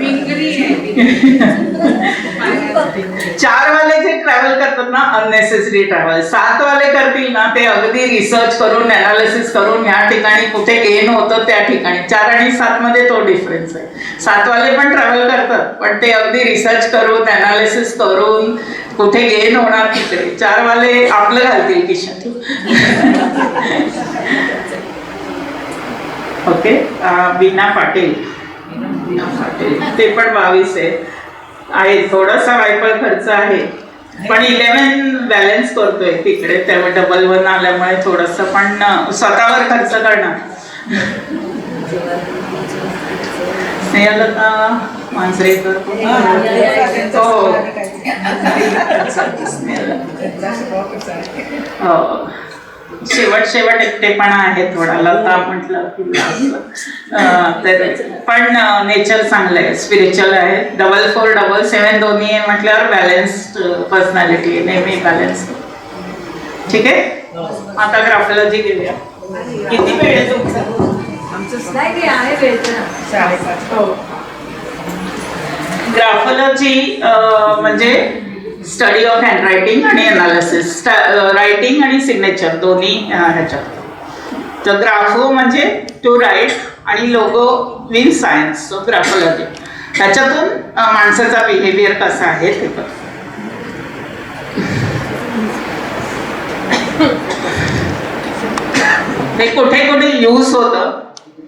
4 वाले जे ट्रॅव्हल करतात ना अननेसेसरी ट्रॅव्हल, 7 वाले करतील ना ते अगदी रिसर्च करून अनालिसिस करून ह्या ठिकाणी कुठे गेन होतं त्या ठिकाणी. 4 आणि 7 मध्ये तो डिफरन्स आहे. 7 वाले पण ट्रॅव्हल करतात पण ते अगदी रिसर्च करून अनालिसिस करून कुठे गेन होणार तिकडे. 4 वाले आपलं घालतील खिशात. ओके. बीना पाटील ते पण 22 आहे. थोडासा वायफळ खर्च आहे पण 11 बॅलन्स करतोय तिकडे, त्यामुळे डबल 1 आल्यामुळे थोडस पण स्वतःवर खर्च करणार. स्नेहलता मांजरेकर हो. शेवट एकटेपणा आहे थोडा. लता म्हटलं तर पण नेचर चांगलं आहे, स्पिरिच्युअल आहे. 4477 दोन्ही आहे म्हटल्यावर बॅलन्स्ड पर्सनॅलिटी आहे, नेहमी बॅलन्स. ठीक आहे. आता ग्राफॉलॉजी घेऊया. किती वेळ आहे तुमचा? ग्राफॉलॉजी म्हणजे स्टडी ऑफ हँडरायटिंग आणि अनालिसिस, रायटिंग आणि सिग्नेचर दोन्ही ह्याच्यात. तर ग्राफो म्हणजे टू राईट आणि लोगो मीन सायन्स. सो ग्राफॉलॉजी त्याच्यातून माणसाचा बिहेवियर कसा आहे ते बघ. हे कुठे कुठे यूज होतं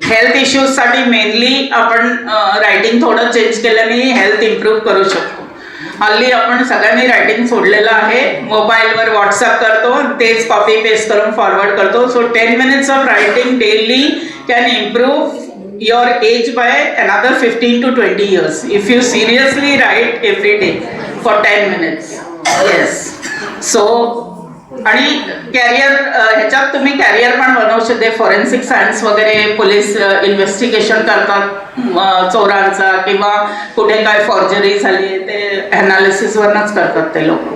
हेल्थ इश्यूज साठी. मेनली आपण रायटिंग थोडं चेंज केल्याने हेल्थ इम्प्रूव्ह करू शकतो. हल्ली आपण सगळ्यांनी रायटिंग सोडलेलं आहे. मोबाईलवर व्हॉट्सअप करतो, तेच कॉपी पेस्ट करून फॉरवर्ड करतो. So 10 minutes of writing daily can improve your age by another 15 to 20 years if you seriously write every day for 10 minutes. Yes. So आणि कॅरियर ह्याच्यात तुम्ही कॅरियर पण बनवू शकते. फॉरेन्सिक सायन्स वगैरे पोलीस इन्व्हेस्टिगेशन करतात चोरांचा किंवा कुठे काय फॉर्जरी झाली ते ॲनालिसिसवरनंच करतात ते लोक.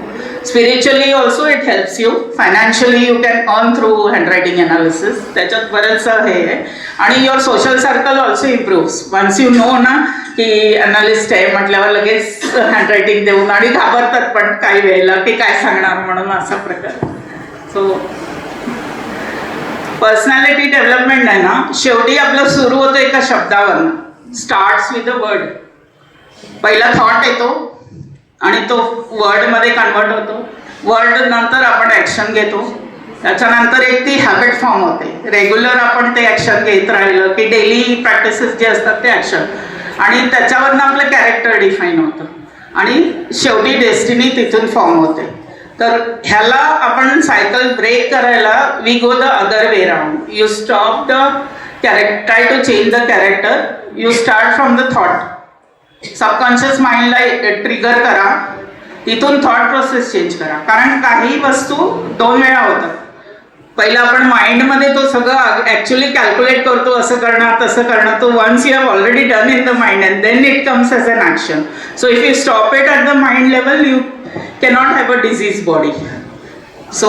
Spiritually also it helps you. Financially you can earn through handwriting analysis. त्याच्यात बरंच हे आहे. आणि your social circle also improves. Once you know ना की अनालिस्ट आहे म्हटल्यावर लगेच हँडरायटिंग देऊन आणि घाबरतात पण काही वेळेला की काय सांगणार म्हणून असा प्रकार. सो पर्सनॅलिटी डेव्हलपमेंट आहे ना, शेवटी आपलं सुरू होतं एका शब्दावरनं. Starts with a word. पहिला थॉट येतो आणि तो वर्डमध्ये कन्वर्ट होतो. वर्ड नंतर आपण ॲक्शन घेतो. त्याच्यानंतर एक ती हॅबिट फॉर्म होते. रेग्युलर आपण ते ॲक्शन घेत राहिलं की डेली प्रॅक्टिसेस जे असतात ते ॲक्शन आणि त्याच्यावरनं आपलं कॅरेक्टर डिफाईन होतं आणि शेवटी डेस्टिनी तिथून फॉर्म होते. तर ह्याला आपण सायकल ब्रेक करायला we go the other way round. You stop the character, try to change the character. You start from the thought. Subconscious माइंडला ट्रिगर करा, तिथून थॉट प्रोसेस चेंज करा. कारण काही वस्तू 2 वेळा होतात. पहिला आपण माइंडमध्ये तो सगळं ॲक्च्युली कॅल्क्युलेट करतो, असं करणार तसं करणार. तो once you have already done in the mind and then it comes as an action. So if you stop it at the mind level you cannot have a diseased body. So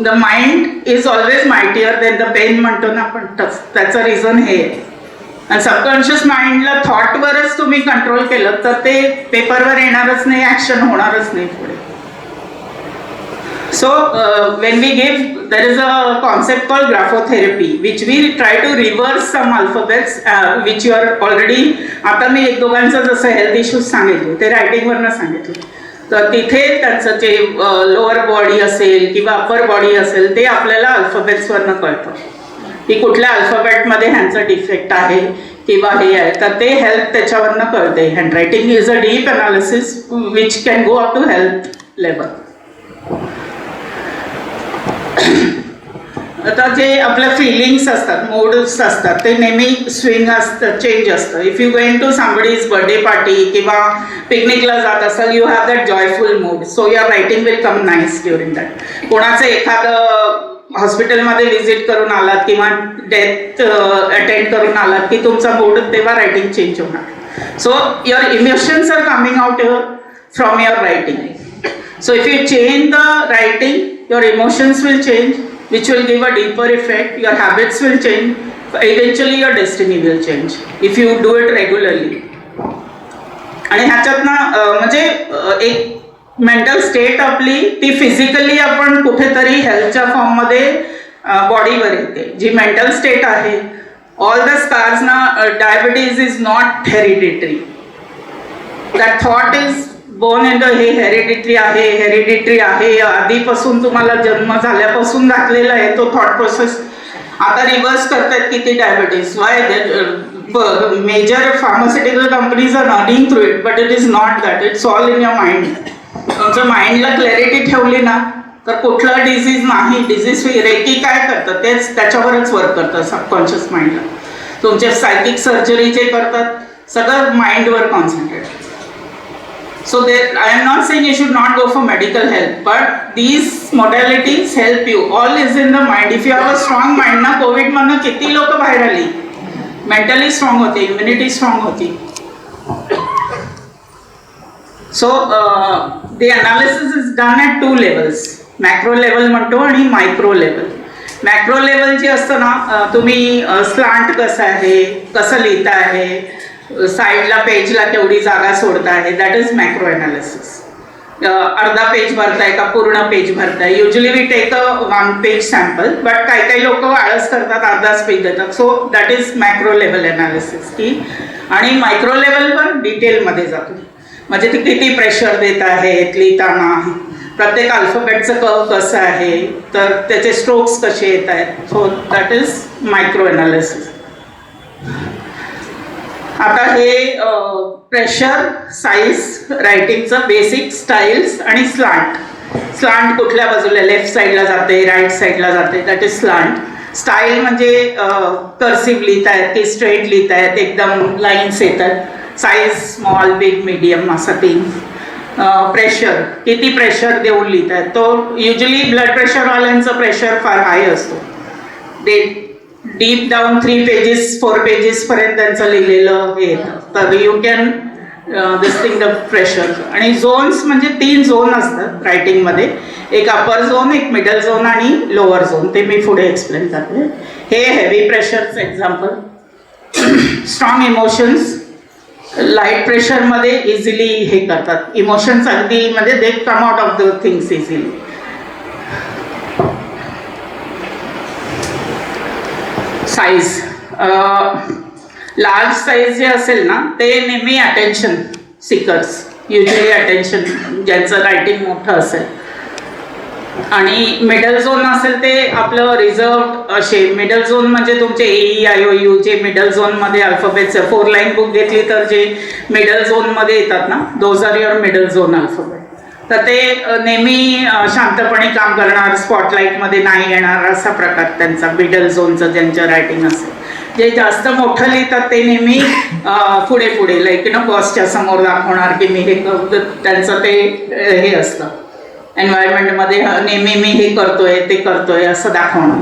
the mind is always mightier than the pain म्हणतो ना आपण, त्याचं reason हे आहे. आणि subconscious माइंडला थॉटवरच तुम्ही control केलं तर ते पेपरवर येणारच नाही, ॲक्शन होणारच नाही पुढे. So when we give, there is a concept called graphotherapy which we try to reverse some alphabets which you are already. आता मी एक दोघांचं जसं हेल्थ इश्यूज सांगितले ते रायटिंगवरनं सांगितले. तर तिथे त्यांचं जे लोअर बॉडी असेल किंवा अप्पर बॉडी असेल ते आपल्याला अल्फाबेट्सवरनं कळतं की कुठल्या अल्फाबेटमध्ये ह्यांचं डिफेक्ट आहे किंवा हे आहे. तर ते हेल्थ त्याच्यावरनं कळते. Handwriting is a deep analysis which can go up to health level. आता जे आपल्या फिलिंग्स असतात, मूड्स असतात ते नेहमी स्विंग असतं, चेंज असतं. If you going to somebody's birthday party किंवा पिकनिकला जात असाल, you have that joyful mood. So your writing will come nice during that. कोणाचं एखादं हॉस्पिटलमध्ये व्हिजिट करून आलात किंवा डेथ अटेंड करून आलात की तुमचा मूड तेव्हा रायटिंग चेंज होणार. So your emotions are coming out from your writing. So if you change the writing, your emotions will change which will give a deeper effect. Your habits will change. Eventually your destiny will change if you do it regularly. आणि ह्याच्यात ना म्हणजे एक mental state आपली ती physically आपण कुठेतरी हेल्थच्या फॉर्ममध्ये बॉडीवर येते. जी मेंटल स्टेट आहे, ऑल द स्कार्स ना, diabetes is not hereditary. That thought is born in the hereditary आहे. आधीपासून तुम्हाला जन्म झाल्यापासून घातलेला आहे तो थॉट प्रोसेस. आता रिव्हर्स करतात की ती diabetes. Why major pharmaceutical companies are earning through it, but it is not that. It's all in your mind. तुमच्या माइंडला क्लॅरिटी ठेवली ना तर कुठला डिझीज नाही. डिझीज रेकी काय करतं तेच त्याच्यावरच वर्क करतं सबकॉन्शियस माइंडला. तुमचे सायकिक सर्जरी जे करतात सगळं माइंडवर concentrate. So I am not saying you should not go for medical help, but these modalities help you. All is in the mind. If you have a strong mind ना, Covid मधनं किती लोक बाहेर आली, mentally strong होती, immunity strong होती. So the analysis is done at 2 levels. Macro level म्हणतो आणि मायक्रो लेवल. मॅक्रो लेवल जे असतं ना, तुम्ही स्लांट कसं आहे, कसं लिहिता आहे, साईडला पेजला केवढी जागा सोडता आहे, दॅट इज मॅक्रो अनालिसिस. अर्धा पेज भरताय का पूर्ण पेज भरताय. Usually we take a 1 page sample, but काही काही लोक आळस करतात, अर्धाच पेज देतात. So that is macro level analysis की. आणि मायक्रो लेवलवर डिटेलमध्ये जातो. म्हणजे ते किती प्रेशर देत आहेत लिहिताना, प्रत्येक अल्फाबेटचं कर्व कसं आहे, तर त्याचे स्ट्रोक्स कसे येत आहेत. So that is micro analysis. आता हे प्रेशर, साईज, रायटिंगचं बेसिक, स्टाईल्स आणि स्लांट. स्लांट कुठल्या बाजूला, लेफ्ट साईडला जाते, राईट साईडला जाते, दॅट इज स्लांट. स्टाईल म्हणजे कर्सिव्ह लिहितायत की स्ट्रेट लिहितायत, एकदम लाईन्स येतात. साईज स्मॉल, बिग, मीडियम असं 3. प्रेशर, किती प्रेशर देऊन लिहितायत. तो युजली ब्लड प्रेशरवाल्यांचं प्रेशर फार हाय असतो. ते डीप डाऊन 3 पेजेस 4 पेजेस पर्यंत त्यांचं लिहिलेलं हे येतं. तर you can this thing the pressure. आणि झोन्स म्हणजे 3 झोन असतात रायटिंगमध्ये. एक अपर झोन, एक मिडल झोन आणि लोअर झोन. ते मी पुढे एक्सप्लेन करते. हे हेवी प्रेशरचं एक्झाम्पल. स्ट्रॉंग इमोशन्स, लाईट प्रेशरमध्ये इझिली हे करतात. इमोशन्स अगदी म्हणजे they come out of the things easily. Size, large size जे असेल ना ते नेहमी अटेन्शन सिकर्स, युजली अटेन्शन ज्यांचं रायटिंग मोठं असेल. आणि मिडल झोन असेल ते आपलं रिझर्व असे. मिडल झोन म्हणजे तुमचे AEIOU जे मिडल झोनमध्ये अल्फाबेट्स 4 लाईन बुक घेतली तर जे मिडल झोनमध्ये येतात ना, those are your middle zone alphabet. तर ते नेहमी शांतपणे काम करणार, स्पॉटलाईटमध्ये नाही येणार असा प्रकार त्यांचा मिडल झोनचं ज्यांचं रायटिंग असेल. जे जास्त मोठं लिहितात ते नेहमी पुढे पुढे लाईक बॉसच्या समोर दाखवणार की मी हे त्यांचं ते हे असतं. एन्व्हायरमेंटमध्ये नेहमी मी हे करतोय ते करतोय असं दाखवणं.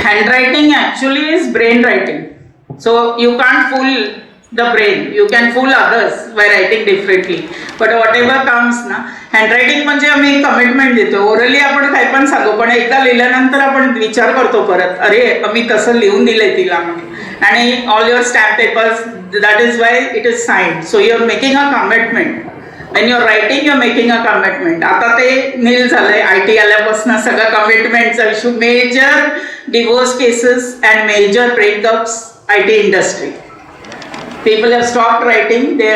Handwriting actually is brain writing. So you can't fool the brain. You can fool others by writing differently. But whatever comes ना, हँडरायटिंग म्हणजे आम्ही कमिटमेंट देतो. ओरली आपण काय पण सांगू, पण एकदा लिहिल्यानंतर आपण विचार करतो परत, अरे मी तसं लिहून दिलंय तिला म्हणून. आणि all your stamp papers, that is why it is signed. So you are making a commitment. When your writing, your making a commitment. आता ते नील झालंय IT आल्यापासून सगळं कमिटमेंटचा issue. Major divorce cases and major breakups IT industry. People have stopped writing. They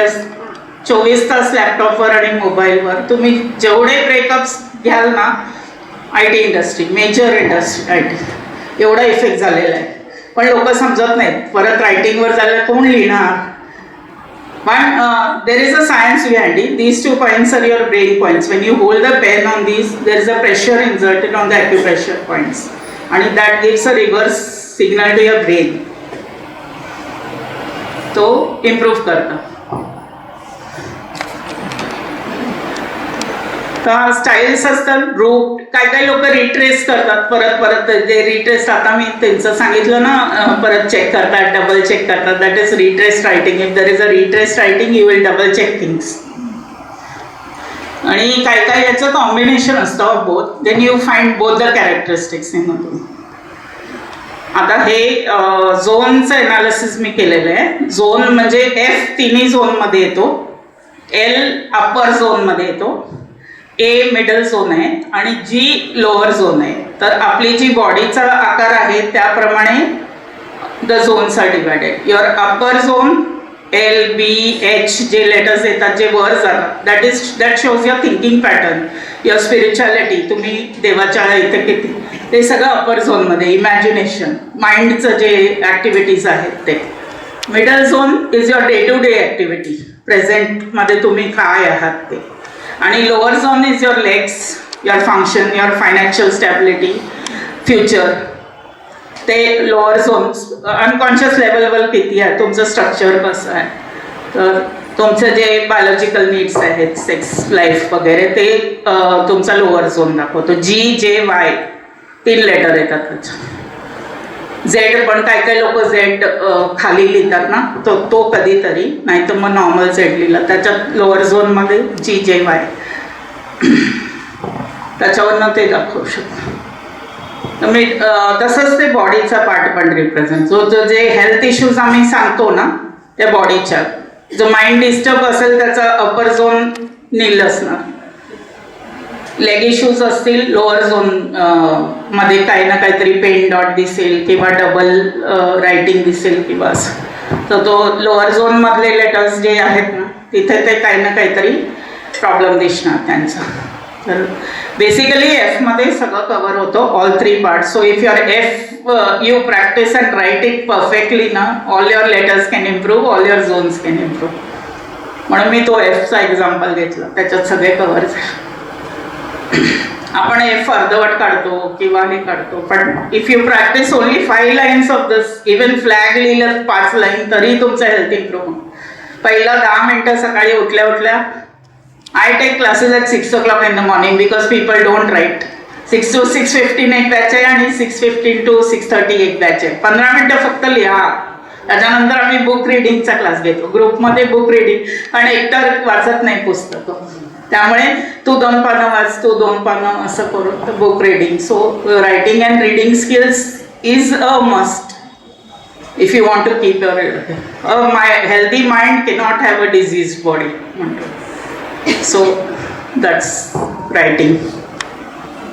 24 तास लॅपटॉपवर आणि मोबाईलवर. तुम्ही जेवढे ब्रेकअप्स घ्याल ना, IT industry, major industry IT, एवढा इफेक्ट झालेला आहे. पण लोक समजत नाहीत. परत रायटिंगवर झालं कोण लिहिणार. पण देर is a science behind it. These 2 points are your brain points. When you hold the pen on these, there is a pressure inserted on the acupressure points. And that gives a reverse signal to your brain. तो improve करता. तर styles असतात. Route, काय काय लोक retrace करतात परत परत. जे रिट्रेस, आता मी त्यांचं सांगितलं ना, परत चेक करतात, डबल चेक करतात. That is retrace writing. If there is a retrace writing, you will double check things. आणि काय काय याचं कॉम्बिनेशन असतं of both. Then you find both the characteristics in मधून. आता हे झोनचं एनालिसिस मी केलेलं आहे. झोन म्हणजे F तिन्ही झोनमध्ये येतो, L अप्पर झोनमध्ये येतो, A मिडल झोन आहे आणि G लोअर झोन आहे. तर आपली जी बॉडीचा आकार आहे त्याप्रमाणे the zones are divided. Your upper zone L, B, H जे लेटर्स येतात, जे वर जातात, that shows your thinking pattern, your spirituality. तुम्ही देवाच्या इथे किती, ते सगळं अप्पर झोनमध्ये. इमॅजिनेशन, माइंडचं जे ॲक्टिव्हिटीज आहेत ते. Middle zone is your day to day activity, प्रेझेंटमध्ये तुम्ही काय आहात ते. आणि lower zone is your legs, your function, your financial stability, future. ते लोअर झोन अनकॉन्शियस लेवलवर किती आहे, तुमचं स्ट्रक्चर कसं आहे. तर तुमचं जे बायोलॉजिकल नीड्स आहेत, सेक्स लाईफ वगैरे, ते तुमचा लोअर झोन दाखवतो. GJY 3 लेटर येतात त्याच्यात. झेड पण काय काय लोक झेड खाली लिहितात ना, तो कधीतरी, नाही तर मग नॉर्मल झेड लिहिला. त्याच्यात लोअर झोनमध्ये GJY, त्याच्यावरनं ते दाखवू शकतो. मी तसंच ते बॉडीचा पार्ट पण रिप्रेझेंट. जो जे हेल्थ इश्यूज आम्ही सांगतो ना त्या बॉडीच्या, जो माइंड डिस्टर्ब असेल त्याचा अपर झोन नील असणार. लेग इश्यूज असतील, लोअर झोन मध्ये काही ना काहीतरी पेन डॉट दिसेल किंवा डबल रायटिंग दिसेल किंवा असं. तर तो लोअर झोन मधले लेटर्स जे आहेत ना, तिथे ते काही ना काहीतरी प्रॉब्लेम दिसणार त्यांचा. तर बेसिकली एफ मध्ये सगळं कव्हर होतं, all 3 parts. So if your F you practice and write it perfectly ना, all your letters can improve, all your zones can improve. म्हणून मी तो एफचा एक्झाम्पल घेतला, त्याच्यात सगळे कव्हर झाले. आपण एफ अर्धवट काढतो किंवा हे काढतो, पण if you practice only 5 lines of this, even flag लिहिलं 5 लाईन तरी तुमचं हेल्थ इम्प्रूव्ह. पहिला 10 मिनिटं सकाळी उठल्या उठल्या, I take classes at 6 o'clock in the morning because people don't write. 6 to 6:15 एक बॅच आहे आणि 6:15 to 6:30 एक बॅच आहे. 15 मिनिटं फक्त लिहा. त्याच्यानंतर आम्ही बुक रिडिंगचा क्लास घेतो, ग्रुपमध्ये बुक रिडिंग, कारण एकतर वाचत नाही पुस्तकं, त्यामुळे तू 2 पानं वाच, तू 2 पानं, असं करून book reading. So writing and reading skills is a must if you want to keep your healthy mind cannot have a disease body म्हणतो. So that's writing.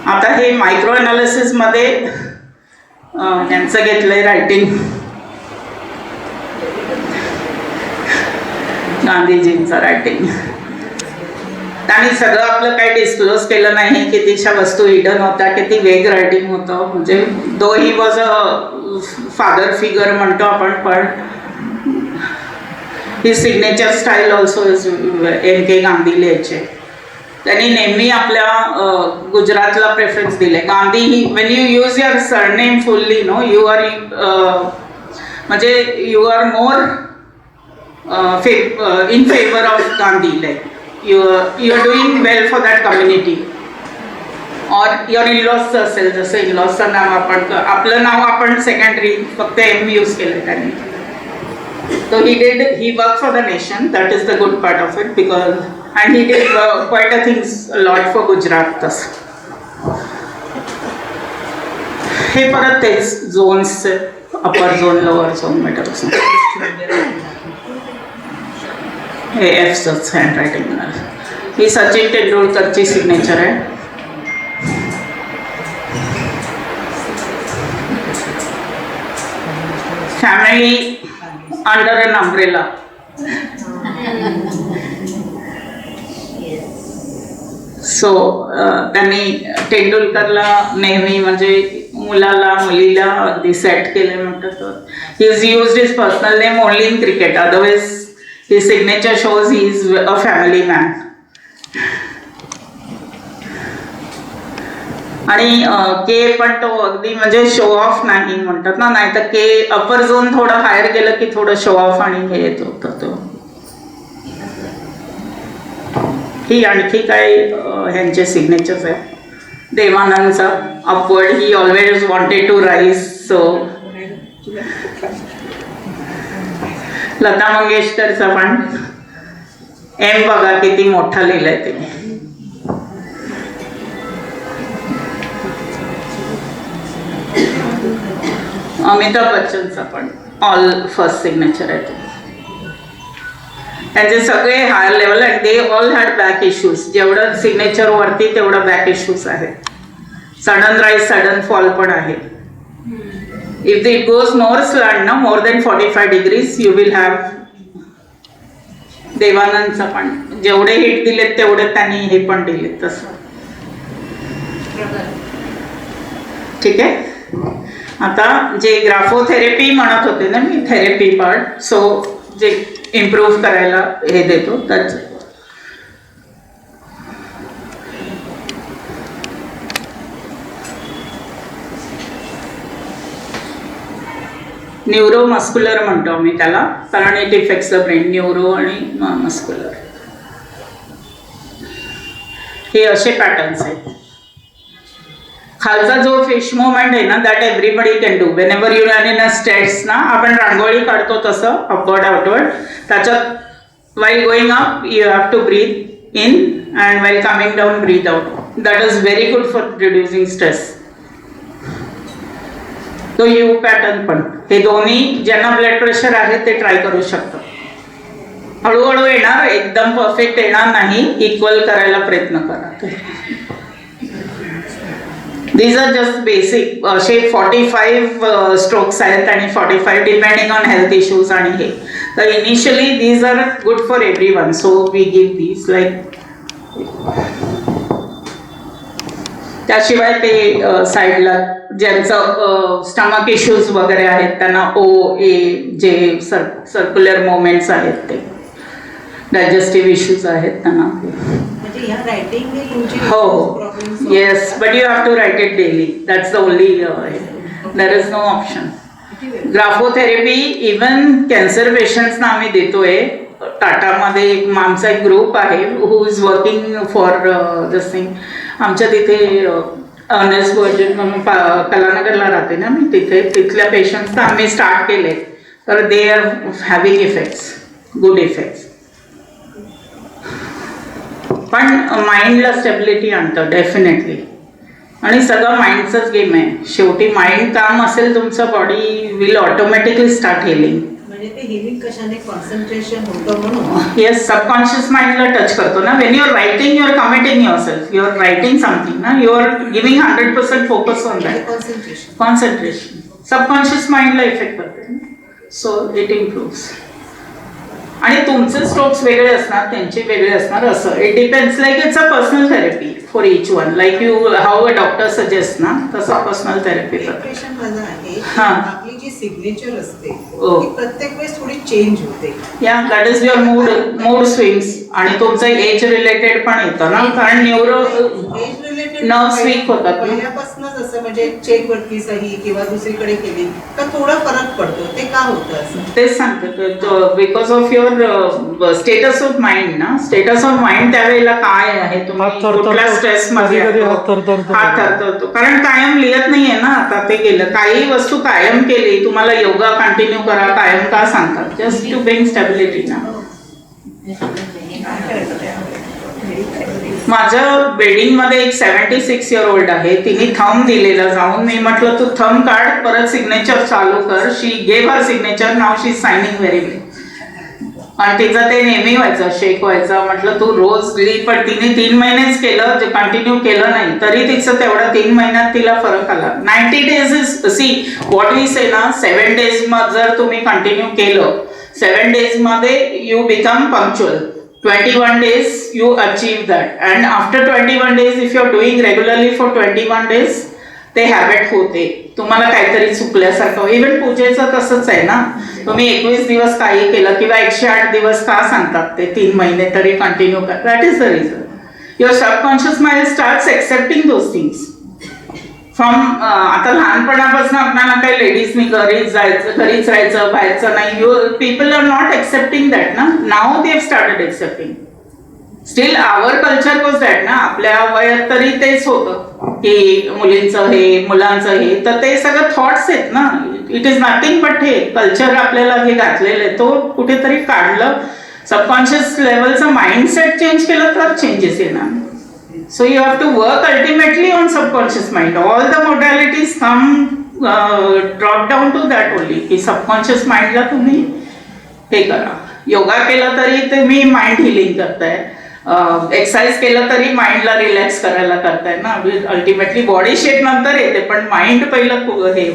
आता हे मायक्रो ॲनालिसिसमध्ये यांचं घेतलंय रायटिंग, गांधीजींचं रायटिंग. त्यांनी सगळं आपलं काही डिस्क्लोज केलं नाही, कितीशा वस्तू हिडन होत्या, किती वेग रायटिंग होतं. म्हणजे though he was a father figure म्हणतो आपण, पण he signature style also is NK Gandhi लिहायचे. त्यांनी नेहमी आपल्या गुजरातला प्रेफरन्स दिले. Gandhi he when you use your surname fully no, you are म्हणजे you are more in favor of Gandhi, like you are doing well for that community. or your in-laws असेल, जसं in-lawsचं नाव आपण, आपलं नाव आपण सेकंडरी फक्त M यूज केलं त्यांनी. So he worked for the nation. That is the good part of it, because and he did quite a things a lot for Gujarat. हे परत तेच zones, upper zone, lower zone, middle zone. हे एफचंच handwriting म्हणाल. ही सचिन तेंडुलकरची signature आहे. Family under an umbrella. So त्यांनी तेंडुलकरला नेहमी म्हणजे मुलाला मुलीला अगदी सेट केले म्हणतात. He is used his personal name only in cricket, otherwise his signature shows he is a family man. आणि के पण तो अगदी म्हणजे शो ऑफ नाही म्हणतात ना, नाही तर के अपर झोन थोडं हायर गेलं की थोडं शो ऑफ आणि हे येत होतं. तो ही आणखी काही ह्यांचे सिग्नेचर्स आहे. देवानंदचा upward, he always wanted to rise. So Lata मंगेशकरचा पण एम बघा किती मोठा लिहिलंय तिने. अमिताभ बच्चनचा पण ऑल फर्स्ट सिग्नेचर आहे. त्यांचे सगळे हायर लेवल आणि they all had back issues. जेवढं सिग्नेचर वरती तेवढं बॅक इश्यूज आहे. सडन राईज सडन फॉल पण आहे. If it goes more slant, no, more than 45 degrees, you will have. देवानंदचं पण जेवढे हिट दिलेत तेवढे त्यांनी हे पण दिलेत तसं. ठीक आहे. आता जे ग्राफोथेरपी म्हणत होते ना मी, थेरपी पार्ट, सो जे इम्प्रूव्ह करायला हे देतो त्याचं. न्यूरोमस्क्युलर म्हणतो आम्ही त्याला, कारण it effects the brain. Neuro आणि मस्क्युलर हे असे पॅटर्न्स आहेत. खालचा जो फिश मुवमेंट आहे ना, that everybody can do whenever you run in a states ना. आपण रांगोळी काढतो तसं अपवर्ड आउटवर्ड. त्याच्यात while going up you have to breathe in and while coming down breathe out. That is very good for reducing stress. तो you pattern पण, हे दोन्ही ज्यांना ब्लड प्रेशर आहे ते ट्राय करू शकतात. हळूहळू येणार, एकदम परफेक्ट येणार नाही, इक्वल करायला प्रयत्न करा. These are just basic. असे 45 स्ट्रोक्स आहेत आणि 45 डिपेंडिंग ऑन हेल्थ इश्यूज आणि हे. तर initially these are good for every one, so we give these like त्याशिवाय ते साईडला ज्यांचं स्टमक इश्यूज वगैरे आहेत त्यांना OA जे सर्क्युलर मुवमेंट्स आहेत ते डायजेस्टिव्ह इश्यूज आहेत त्यांना म्हणजे ह्या रायटिंग तुमची हो yes but you have to write it daily that's the only there is no option. Graphotherapy even cancer पेशंट्सना आम्ही देतोय. टाटामध्ये आमचा एक ग्रुप आहे who is working for this thing. आमच्या तिथे अर्नेस्ट वर्जिन म्हणून कलानगरला राहते ना मी तिथे तिथल्या पेशंट्सना आम्ही स्टार्ट केले तर they are having effects good effects. पण माइंडला स्टेबिलिटी आणतं डेफिनेटली आणि सगळं माइंडचंच गेम आहे. शेवटी माइंड काम असेल तुमचं body will automatically start healing. म्हणजे ते हिलिंग कशाने कॉन्सन्ट्रेशन होतं म्हणून. येस सबकॉन्शियस माइंडला टच करतो ना. When you are writing you are committing yourself you are writing something ना you are giving 100% focus on that concentration. Subconscious माइंडला effect करते सो इट इम्प्रूव्स. आणि तुमचे स्ट्रोक्स वेगळे असणार त्यांचे वेगळे असणार असं it depends like it's a personal therapy for each one like you how a doctor suggest ना तसं पर्सनल थेरपी पेशंट माझा आहे हां. आपली जी सिग्नेचर असते हो. ती प्रत्येक वेळेस थोडी चेंज होते. Yeah that is your mood swings आणि तुमचं एज रिलेटेड पण येतं ना कारण neuro age related Nerves weak होतात ना. पहिल्यापासूनच असं म्हणजे चेक वरती सही किंवा दुसरीकडे केली तर थोडा फरक पडतो. ते का होतं असं. तेच सांगते because of your status of mind ना. स्टेटस ऑफ माइंड त्यावेळेला काय आहे हात तुम्ही थरथरतो. कुठल्या स्ट्रेस मध्ये कधी-कधी आहात? हात थरथरतो. हात थरथरतो कारण कायम लिहित नाहीये ना आता ते गेलं. काही वस्तू कायम केली तुम्हाला योगा कंटिन्यू करा कायम का सांगतात जस्ट टू ब्रिंग स्टॅबिलिटी ना. माझ्या बिल्डिंगमध्ये एक 76 year old आहे. तिने थंब दिलेला जाऊन मी म्हटलं तू थंब काढ परत सिग्नेचर चालू कर. She gave her signature now she is signing very well. आणि तिचं ते नेहमी व्हायचं शेक व्हायचं. म्हटलं तू रोज लिही पण तिने 3 महिनेच केलं जे कंटिन्यू केलं नाही तरी तिचं तेवढं 3 महिन्यात तिला फरक आला. 90 days is see what we say ना 7 days जर तुम्ही कंटिन्यू केलं 7 days मध्ये you become punctual. 21 days you achieve that and after 21 days if you are doing regularly for 21 days ते हॅबिट होते. तुम्हाला काहीतरी चुकल्यासारखं. इव्हन पूजेचं तसंच आहे ना. तुम्ही 21 दिवस काही केलं किंवा 108 दिवस का सांगतात ते 3 महिने तरी कंटिन्यू कर. That is the reason your subconscious mind starts accepting those things from. आता लहानपणापासून आपल्याला काही लेडीजनी घरीच राहायचं बाहेरचं नाही. You people are not accepting that ना. Now they have started accepting. Still our culture was that ना. आपल्या वयात तरी तेच होतं की मुलींचं हे मुलांचं हे तर ते सगळं थॉट्स आहेत ना. इट इज नथिंग बट हे कल्चर आपल्याला हे घातलेलं आहे तो कुठेतरी काढलं. सबकॉन्शियस लेवलचं माइंडसेट चेंज केलं तर चेंजेस येणार. So you have to work ultimately on subconscious mind. All the modalities come drop down to that only. की subconscious mind ला तुम्ही हे करा. योगा केला तरी तुम्ही माइंड हिलिंग करताय. एक्सरसाइज केलं तरी माइंडला रिलॅक्स करायला करताय ना. अल्टिमेटली बॉडी शेप नंतर येते पण माइंड पहिलं हे.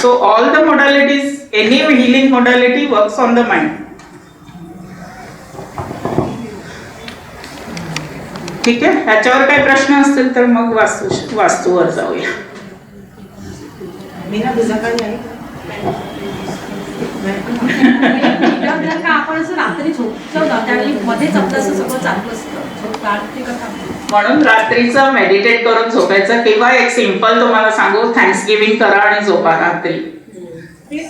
So all the modalities any healing modality works on the mind. ठीक आहे. ह्याच्यावर काही प्रश्न असतील तर मग वास्तूवर जाऊया. मीना तुझा काय आहे. जर का आपण असं रात्री झोपतो ना त्यावेळी मध्येच आपलं असं सगळं चालू असतं म्हणून रात्रीचं मेडिटेट करून झोपायचं किंवा एक सिंपल तुम्हाला सांगू थँक्सगिव्हिंग करा आणि झोपा रात्री.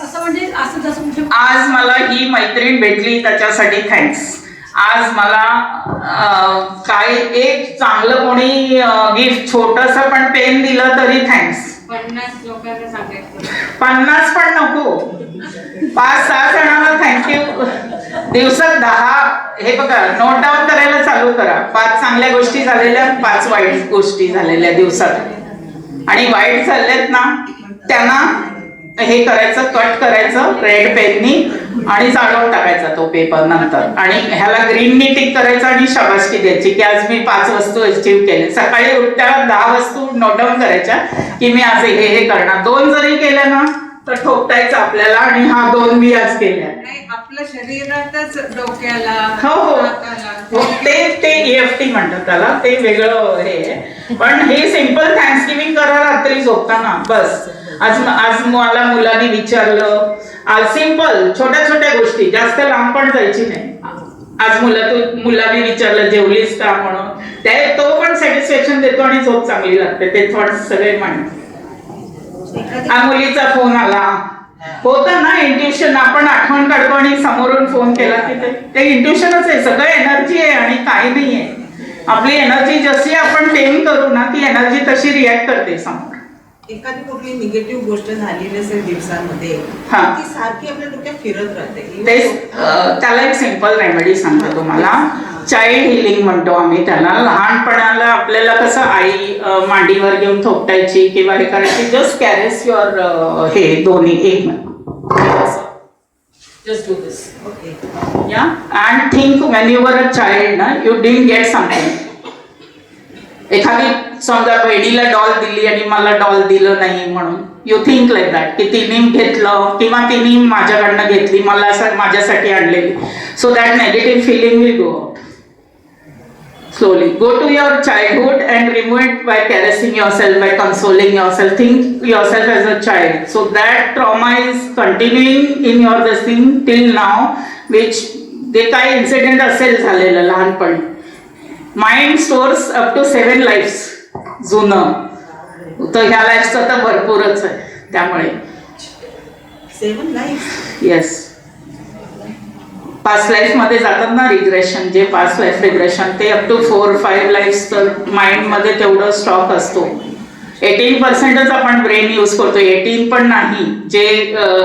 असं म्हणजे असं जसं कुठे आज मला ही मैत्रीण भेटली त्याच्यासाठी थँक्स. आज मला काय एक चांगलं कोणी गिफ्ट छोटंसं पण पेन दिलं तरी थँक्स. 50 लोकांना सांगायचं 50 पण नको 5-6 जणांना थँक्यू. दिवसात 10 हे बघा नोट डाऊन करायला चालू करा. 5 चांगल्या गोष्टी झालेल्या 5 वाईट गोष्टी झालेल्या दिवसात आणि वाईट झालेत ना त्यांना हे करायचं कट करायचं रेड पेननी आणि जाळून टाकायचा तो पेपर नंतर आणि ह्याला ग्रीननी टिक करायचं आणि शाबासकी द्यायची की आज मी 5 वस्तू अचीव्ह केले. सकाळी उठल्यावर 10 वस्तू नोट डाऊन करायच्या की मी आज हे करणार. 2 जरी केल्या ना तर ठोकतायचा आपल्याला आणि हा 2 मी आज केल्या. नाही, आपल्या शरीरातच डोक्याला हो हो हाताला. हो, ते EFT म्हणतात त्याला, ते वेगळं हे आहे. पण हे सिम्पल थँक्सगिव्हिंग करा रात्री झोपताना बस. आज मला मुलांनी विचारलं, आज सिम्पल छोट्या छोट्या गोष्टी, जास्त लांब पण जायची नाही. आज मुलांनी विचारलं जेवलीस का म्हणून, तो पण सॅटिस्फॅक्शन देतो आणि झोप चांगली लागते. ते थॉट्स सगळे मांडतो. मुलीचा फोन आला, होतं ना इंट्युशन, आपण आठवण काढतो आणि समोरून फोन केला की ते इंट्युशनच आहे. सगळं एनर्जी आहे आणि काही नाही आहे. आपली एनर्जी जशी आपण टेम करू ना, ती एनर्जी तशी रिॲक्ट करते समोर. एखादी कुठली निगेटिव्ह गोष्ट झालेली असेल दिवसामध्ये, हा. ती सारखी आपल्या डोक्यात फिरत राहते. त्याला एक सिंपल रेमेडी सांगते तुम्हाला. चाइल्ड हिलिंग म्हणतो आम्ही त्याला. लहानपणाला आपल्याला कसं आई मांडीवर घेऊन थोपटायची किंवा हे करायची. जस्ट कॅरेस युअर हे दोन्ही एक minute. Just do this. Okay. या and think when you were a child ना, यू डिडंट गेट समथिंग. एखादी समजा बहिणीला डॉल दिली आणि मला डॉल दिलं नाही म्हणून, यू थिंक लाईक दॅट की तिने घेतलं किंवा तिने माझ्याकडनं घेतली, मला माझ्यासाठी आणलेली. So that negative feeling will go out. Slowly go to your childhood and remove it by caressing yourself, by consoling yourself. Think yourself as a child. So that trauma is continuing in your this thing till now, which जे काही incident असेल झालेलं लहानपणी. Mind stores up to 7 lifes जुनं. तर ह्या लाईफचं तर भरपूरच आहे. त्यामुळे 7 लाईफ. येस, पास्ट लाईफ मध्ये जातात ना रिग्रेशन, जे पास्ट लाईफ रिग्रेशन ते अप टू 4-5 लाईफ तर माइंड मध्ये तेवढं स्टॉक असतो. 18%च आपण ब्रेन यूज करतो, 18 पण नाही. जे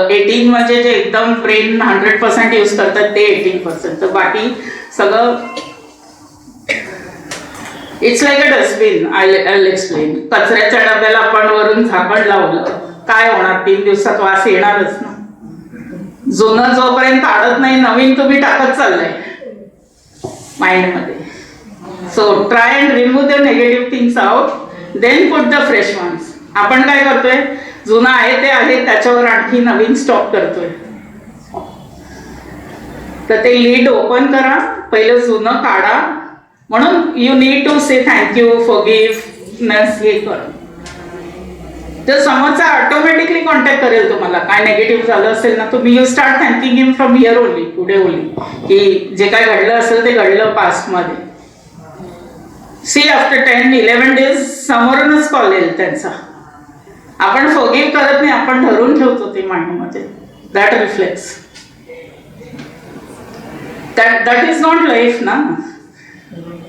18 म्हणजे जे एकदम ब्रेन 100% यूज करतात ते 18%. तर बाकी सगळं it's like a dustbin. I explain. कचऱ्याच्या डब्याला आपण वरून झाकण लावलं, काय होणार? 3 दिवसात वास येणारच ना. जुनं जोपर्यंत काढत नाही, नवीन तुम्ही टाकत चाललंय माइंडमध्ये. So try and remove the negative things out, then put the fresh ones. आपण काय करतोय, जुनं आहे ते आहे, त्याच्यावर आणखी नवीन स्टॉक करतोय. तर ते लीड ओपन करा, पहिलं जुनं काढा. म्हणून you need to say thank you, forgiveness हे कर. तर समोरचा ऑटोमॅटिकली कॉन्टॅक्ट करेल तुम्हाला. काय नेगेटिव्ह झालं असेल ना, तुम्ही you start thanking him from here only, today only, की जे काय घडलं असेल ते घडलं पास्टमध्ये. सी आफ्टर 10-11 डेज समोरूनच कॉल येईल त्यांचा. आपण फॉरगिव्ह करत नाही, आपण धरून ठेवतो ते माइंडमध्ये. That reflex. That is not life ना.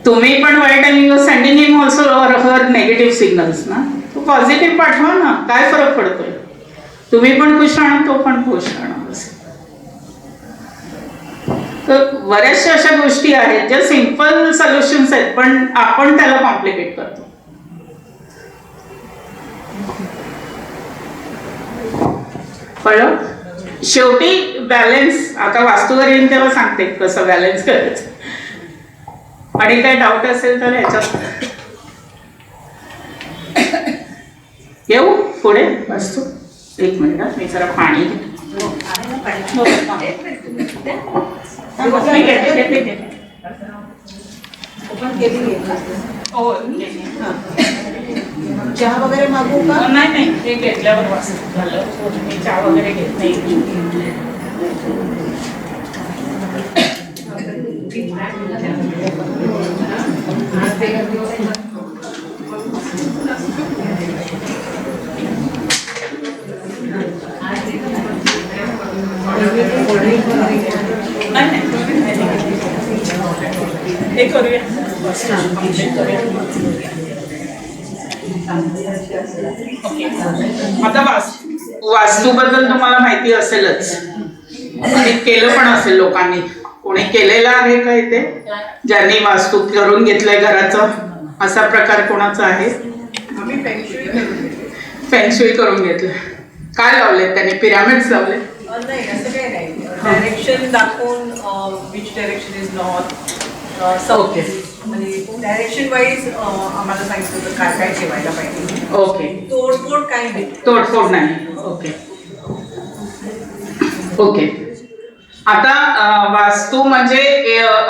तुम्ही पण वाईट आणि you sending him also her negative signals ना. तो पॉझिटिव्ह पाठवा ना, काय फरक पडतोय? तुम्ही पण खुश राहणार, तो पण खुश राहणार. तर बऱ्याचशा अशा गोष्टी आहेत ज्या सिम्पल सोल्युशन्स आहेत, पण आपण त्याला कॉम्प्लिकेट करतो. कळलं? शेवटी बॅलन्स. आता वास्तूवर येईन तेव्हा सांगते कसं बॅलन्स करायचं. आणि काही डाऊट असेल तर ह्याच्यात येऊ पुढे. वास्तू एक मिनिट, मी जरा पाणी चहा वगैरे मागू का? नाही, ते घेतल्यावर वाचत झालं. मी चहा वगैरे घेत नाही. हे करूया. आता वास्तूबद्दल तुम्हाला माहिती असेलच आणि केलं पण असेल लोकांनी. कोणी केलेलं आहे का इथे, ज्यांनी वास्तू करून घेतलंय घराचं? असा प्रकार कोणाचा आहे? आम्ही फेंगशुई करून घेतलं. काय लावले त्यांनी? पिरामिड्स लावले? नाही, असं काही नाही. डायरेक्शन दाखवून which direction is north south आणि डायरेक्शन वाईज आम्हाला सांगितलं होतं काय काय ठेवायला पाहिजे. ओके. तोडफोड काही नाही. तोडफोड नाही. ओके. ओके. आता वास्तू म्हणजे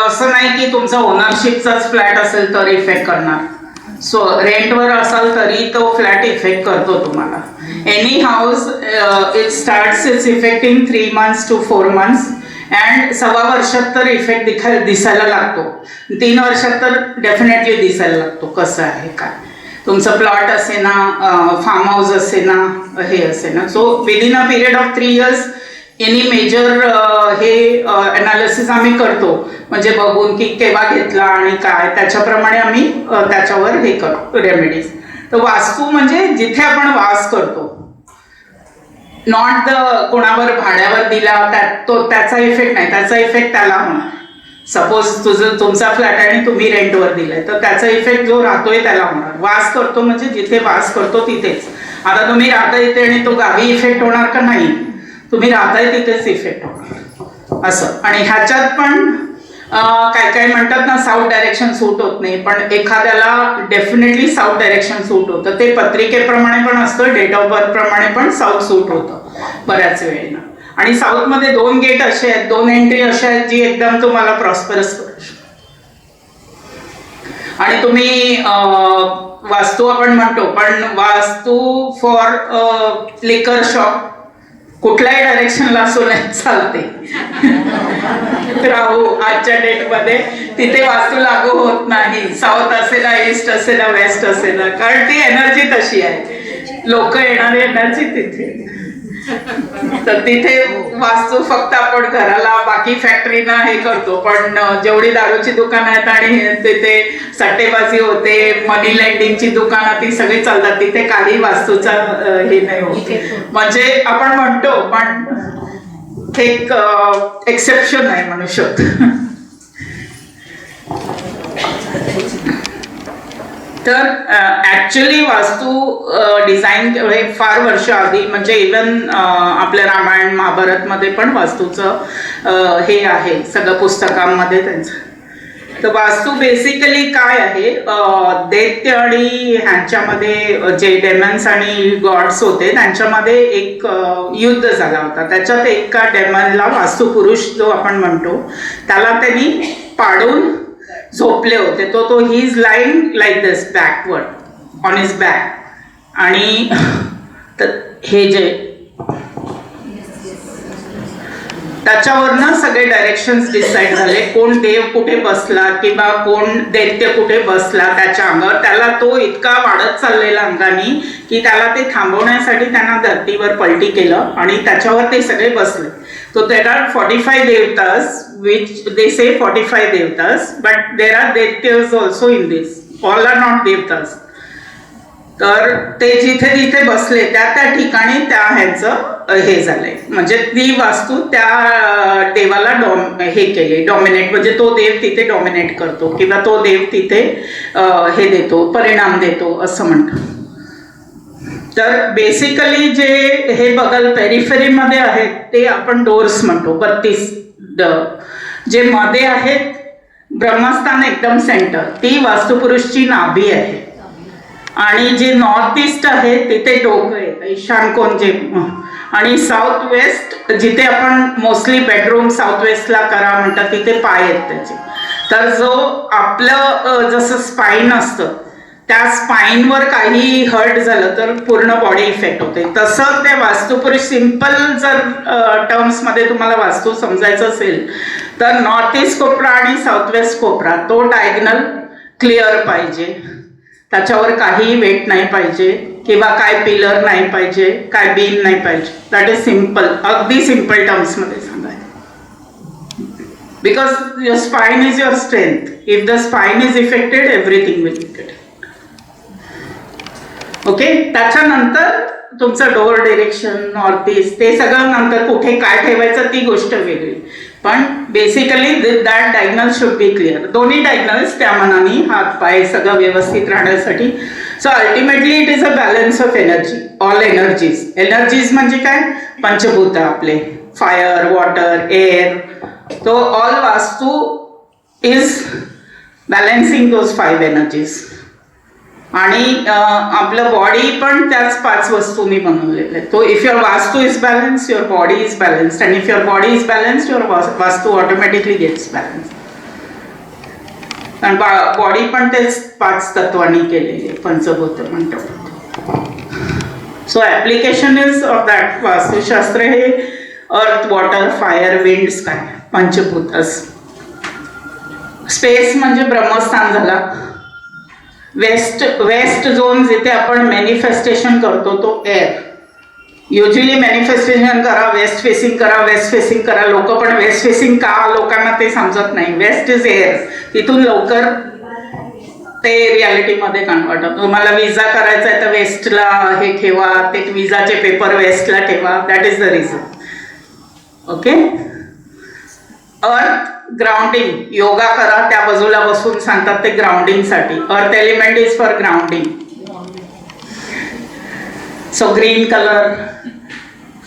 असं नाही की तुमचा ओनरशिपचाच फ्लॅट असेल तर इफेक्ट करणार. सो रेंटवर असाल तरी तो फ्लॅट इफेक्ट करतो तुम्हाला. Any house it starts its effect in 3 months to 4 months and 1.25 वर्षात तर इफेक्ट दिसायला लागतो. 3 वर्षात तर डेफिनेटली दिसायला लागतो कसं आहे काय. तुमचं प्लॉट असे ना, फार्म हाऊस असे ना, हे असे ना. So within a period of 3 years any major हे अनालिसिस आम्ही करतो, म्हणजे बघून की केव्हा घेतला आणि काय, त्याच्याप्रमाणे आम्ही त्याच्यावर हे करतो रेमेडीज. तर वास्तू म्हणजे जिथे आपण वास करतो, नॉट द कोणावर भाड्यावर दिला त्याचा इफेक्ट नाही, त्याचा इफेक्ट त्याला होणार. सपोज तुमचा फ्लॅट आणि तुम्ही रेंटवर दिलाय तर त्याचा इफेक्ट जो राहतोय त्याला होणार. वास करतो म्हणजे जिथे वास करतो तिथेच. आता तुम्ही राहता इथे आणि तो गावी इफेक्ट होणार का नाही, तुम्ही राहताय तिथेच इफेक्ट होणार असं. आणि ह्याच्यात पण काय काय म्हणतात ना, साऊथ डायरेक्शन सूट होत नाही, पण एखाद्याला डेफिनेटली साऊथ डायरेक्शन सूट होतं. ते पत्रिकेप्रमाणे पण असतं, डेट ऑफ बर्थ प्रमाणे पण साऊथ सूट होतं बऱ्याच वेळेला. आणि साऊथमध्ये 2 गेट असे आहेत, 2 एंट्री अशा आहेत जी एकदम तुम्हाला प्रॉस्परस करू शकतात. आणि तुम्ही वास्तू आपण म्हणतो, पण वास्तू फॉर लिकर शॉप कुठल्याही डायरेक्शनला सोन्यात चालते. राहू आजच्या डेटमध्ये तिथे वास्तू लागू होत नाही. साऊथ असेल, ईस्ट असेल, वेस्ट असेल, कारण ती एनर्जी तशी आहे. लोक येणारी एनर्जी तिथे. तर तिथे वास्तू फक्त आपण घराला, बाकी फॅक्टरीना हे करतो, पण जेवढी दारूची दुकानं आहेत आणि तिथे सट्टेबाजी होते, मनी लेंडिंगची दुकानं, ती सगळी चालतात. तिथे काही वास्तूचा हे नाही होत. म्हणजे आपण म्हणतो, पण एक एक्सेप्शन आहे म्हणू शकतो. तर ॲक्च्युली वास्तू डिझाईन फार वर्ष आधी, म्हणजे इवन आपल्या रामायण महाभारतमध्ये पण वास्तूचं हे आहे सगळं पुस्तकांमध्ये त्यांचं. तर वास्तू बेसिकली काय आहे, दैत्य आणि ह्यांच्यामध्ये जे डेमन्स आणि गॉड्स होते त्यांच्यामध्ये एक युद्ध झाला होता. त्याच्यात एका डेमनला वास्तुपुरुष जो आपण म्हणतो त्याला त्यांनी पाडून झोपले होते. तो he is lying like this backward on his back. आणि हे जे त्याच्यावरनं सगळे डायरेक्शन्स डिसाईड झाले, कोण देव कुठे बसला किंवा कोण दैत्य कुठे बसला त्याच्या अंगावर. त्याला तो इतका वाढत चाललेला अंगाने की त्याला ते थांबवण्यासाठी त्यांना धरतीवर पलटी केलं आणि त्याच्यावर ते सगळे बसले. So there are 45 devatas, which they say 45 devatas, but there are daityas also in this. All are not devatas. तर ते जिथे जिथे बसले त्या ठिकाणी त्या ह्यांचं हे झालंय, म्हणजे ती वास्तू त्या देवाला हे केले, डॉमिनेट. म्हणजे तो देव तिथे डॉमिनेट करतो किंवा तो देव तिथे हे देतो, परिणाम देतो असं म्हणतात. तर बेसिकली जे हे बगल पेरिफेरीमध्ये आहेत ते आपण डोर्स म्हणतो. 32 जे मध्ये आहेत, ब्रह्मस्थान एकदम सेंटर, ती वास्तुपुरुषची नाभी आहे. आणि जे नॉर्थ ईस्ट आहे तिथे डोकं आहे, ईशान कोण जे. आणि साऊथ वेस्ट जिथे आपण मोस्टली बेडरूम साऊथ वेस्टला करा म्हणतात तिथे पाय आहेत त्याचे. तर जो आपलं जसं स्पाईन असतं त्या स्पाईनवर काही हर्ट झालं तर पूर्ण बॉडी इफेक्ट होते. तसं त्या वास्तुपुरुष सिंपल जर टर्म्समध्ये तुम्हाला वास्तू समजायचं असेल तर नॉर्थ ईस्ट कोपरा आणि साऊथ वेस्ट कोपरा तो डायगनल क्लिअर पाहिजे, त्याच्यावर काही वेट नाही पाहिजे किंवा काय पिलर नाही पाहिजे, काय बीम नाही पाहिजे. दॅट इज सिम्पल, अगदी सिम्पल टर्म्समध्ये सांगायचं. Because your spine is your strength. If the spine is affected everything will affected. Okay. त्याच्यानंतर तुमचं डोअर डिरेक्शन नॉर्थ ईस्ट ते सगळं नंतर कुठे काय ठेवायचं ती गोष्ट वेगळी, पण basically that diagonal should be clear. दोन्ही डायगनल्स त्या मनाने हात पाय सगळं व्यवस्थित राहण्यासाठी. So ultimately it is a balance of energy, all energies. Energies म्हणजे काय, पंचभूत आपले, फायर, वॉटर, एअर. तो ऑल वास्तू इज बॅलन्सिंग दोज 5 एनर्जीज. आणि आपलं बॉडी पण त्याच 5 वस्तूंनी बनवलेलं आहे. तो if your vastu is balance, your body is balanced, and if your body is balanced, your vastu automatically gets balance. कारण बॉडी पण तेच 5 तत्वांनी केलेली आहे, पंचभूत म्हणतो. So application is of that. Vastushastra हे earth, water, fire, wind, sky, पंचभूतस. स्पेस म्हणजे ब्रह्मस्थान झाला. वेस्ट झोन जिथे आपण मॅनिफेस्टेशन करतो तो एअर. युजली मॅनिफेस्टेशन करा, वेस्ट फेसिंग करा, वेस्ट फेसिंग करा. लोक पण वेस्ट फेसिंग का, लोकांना ते समजत नाही. West is air. तिथून लवकर ते रियालिटीमध्ये कन्वर्ट होतं. तुम्हाला विजा करायचा आहे तर वेस्टला हे ठेवा, ते विजाचे पेपर वेस्टला ठेवा. That is the reason. Okay. Earth grounding, yoga करा, त्या बाजूला बसून सांगतात ते ग्राउंडिंगसाठी. Earth element is for grounding. So green colour.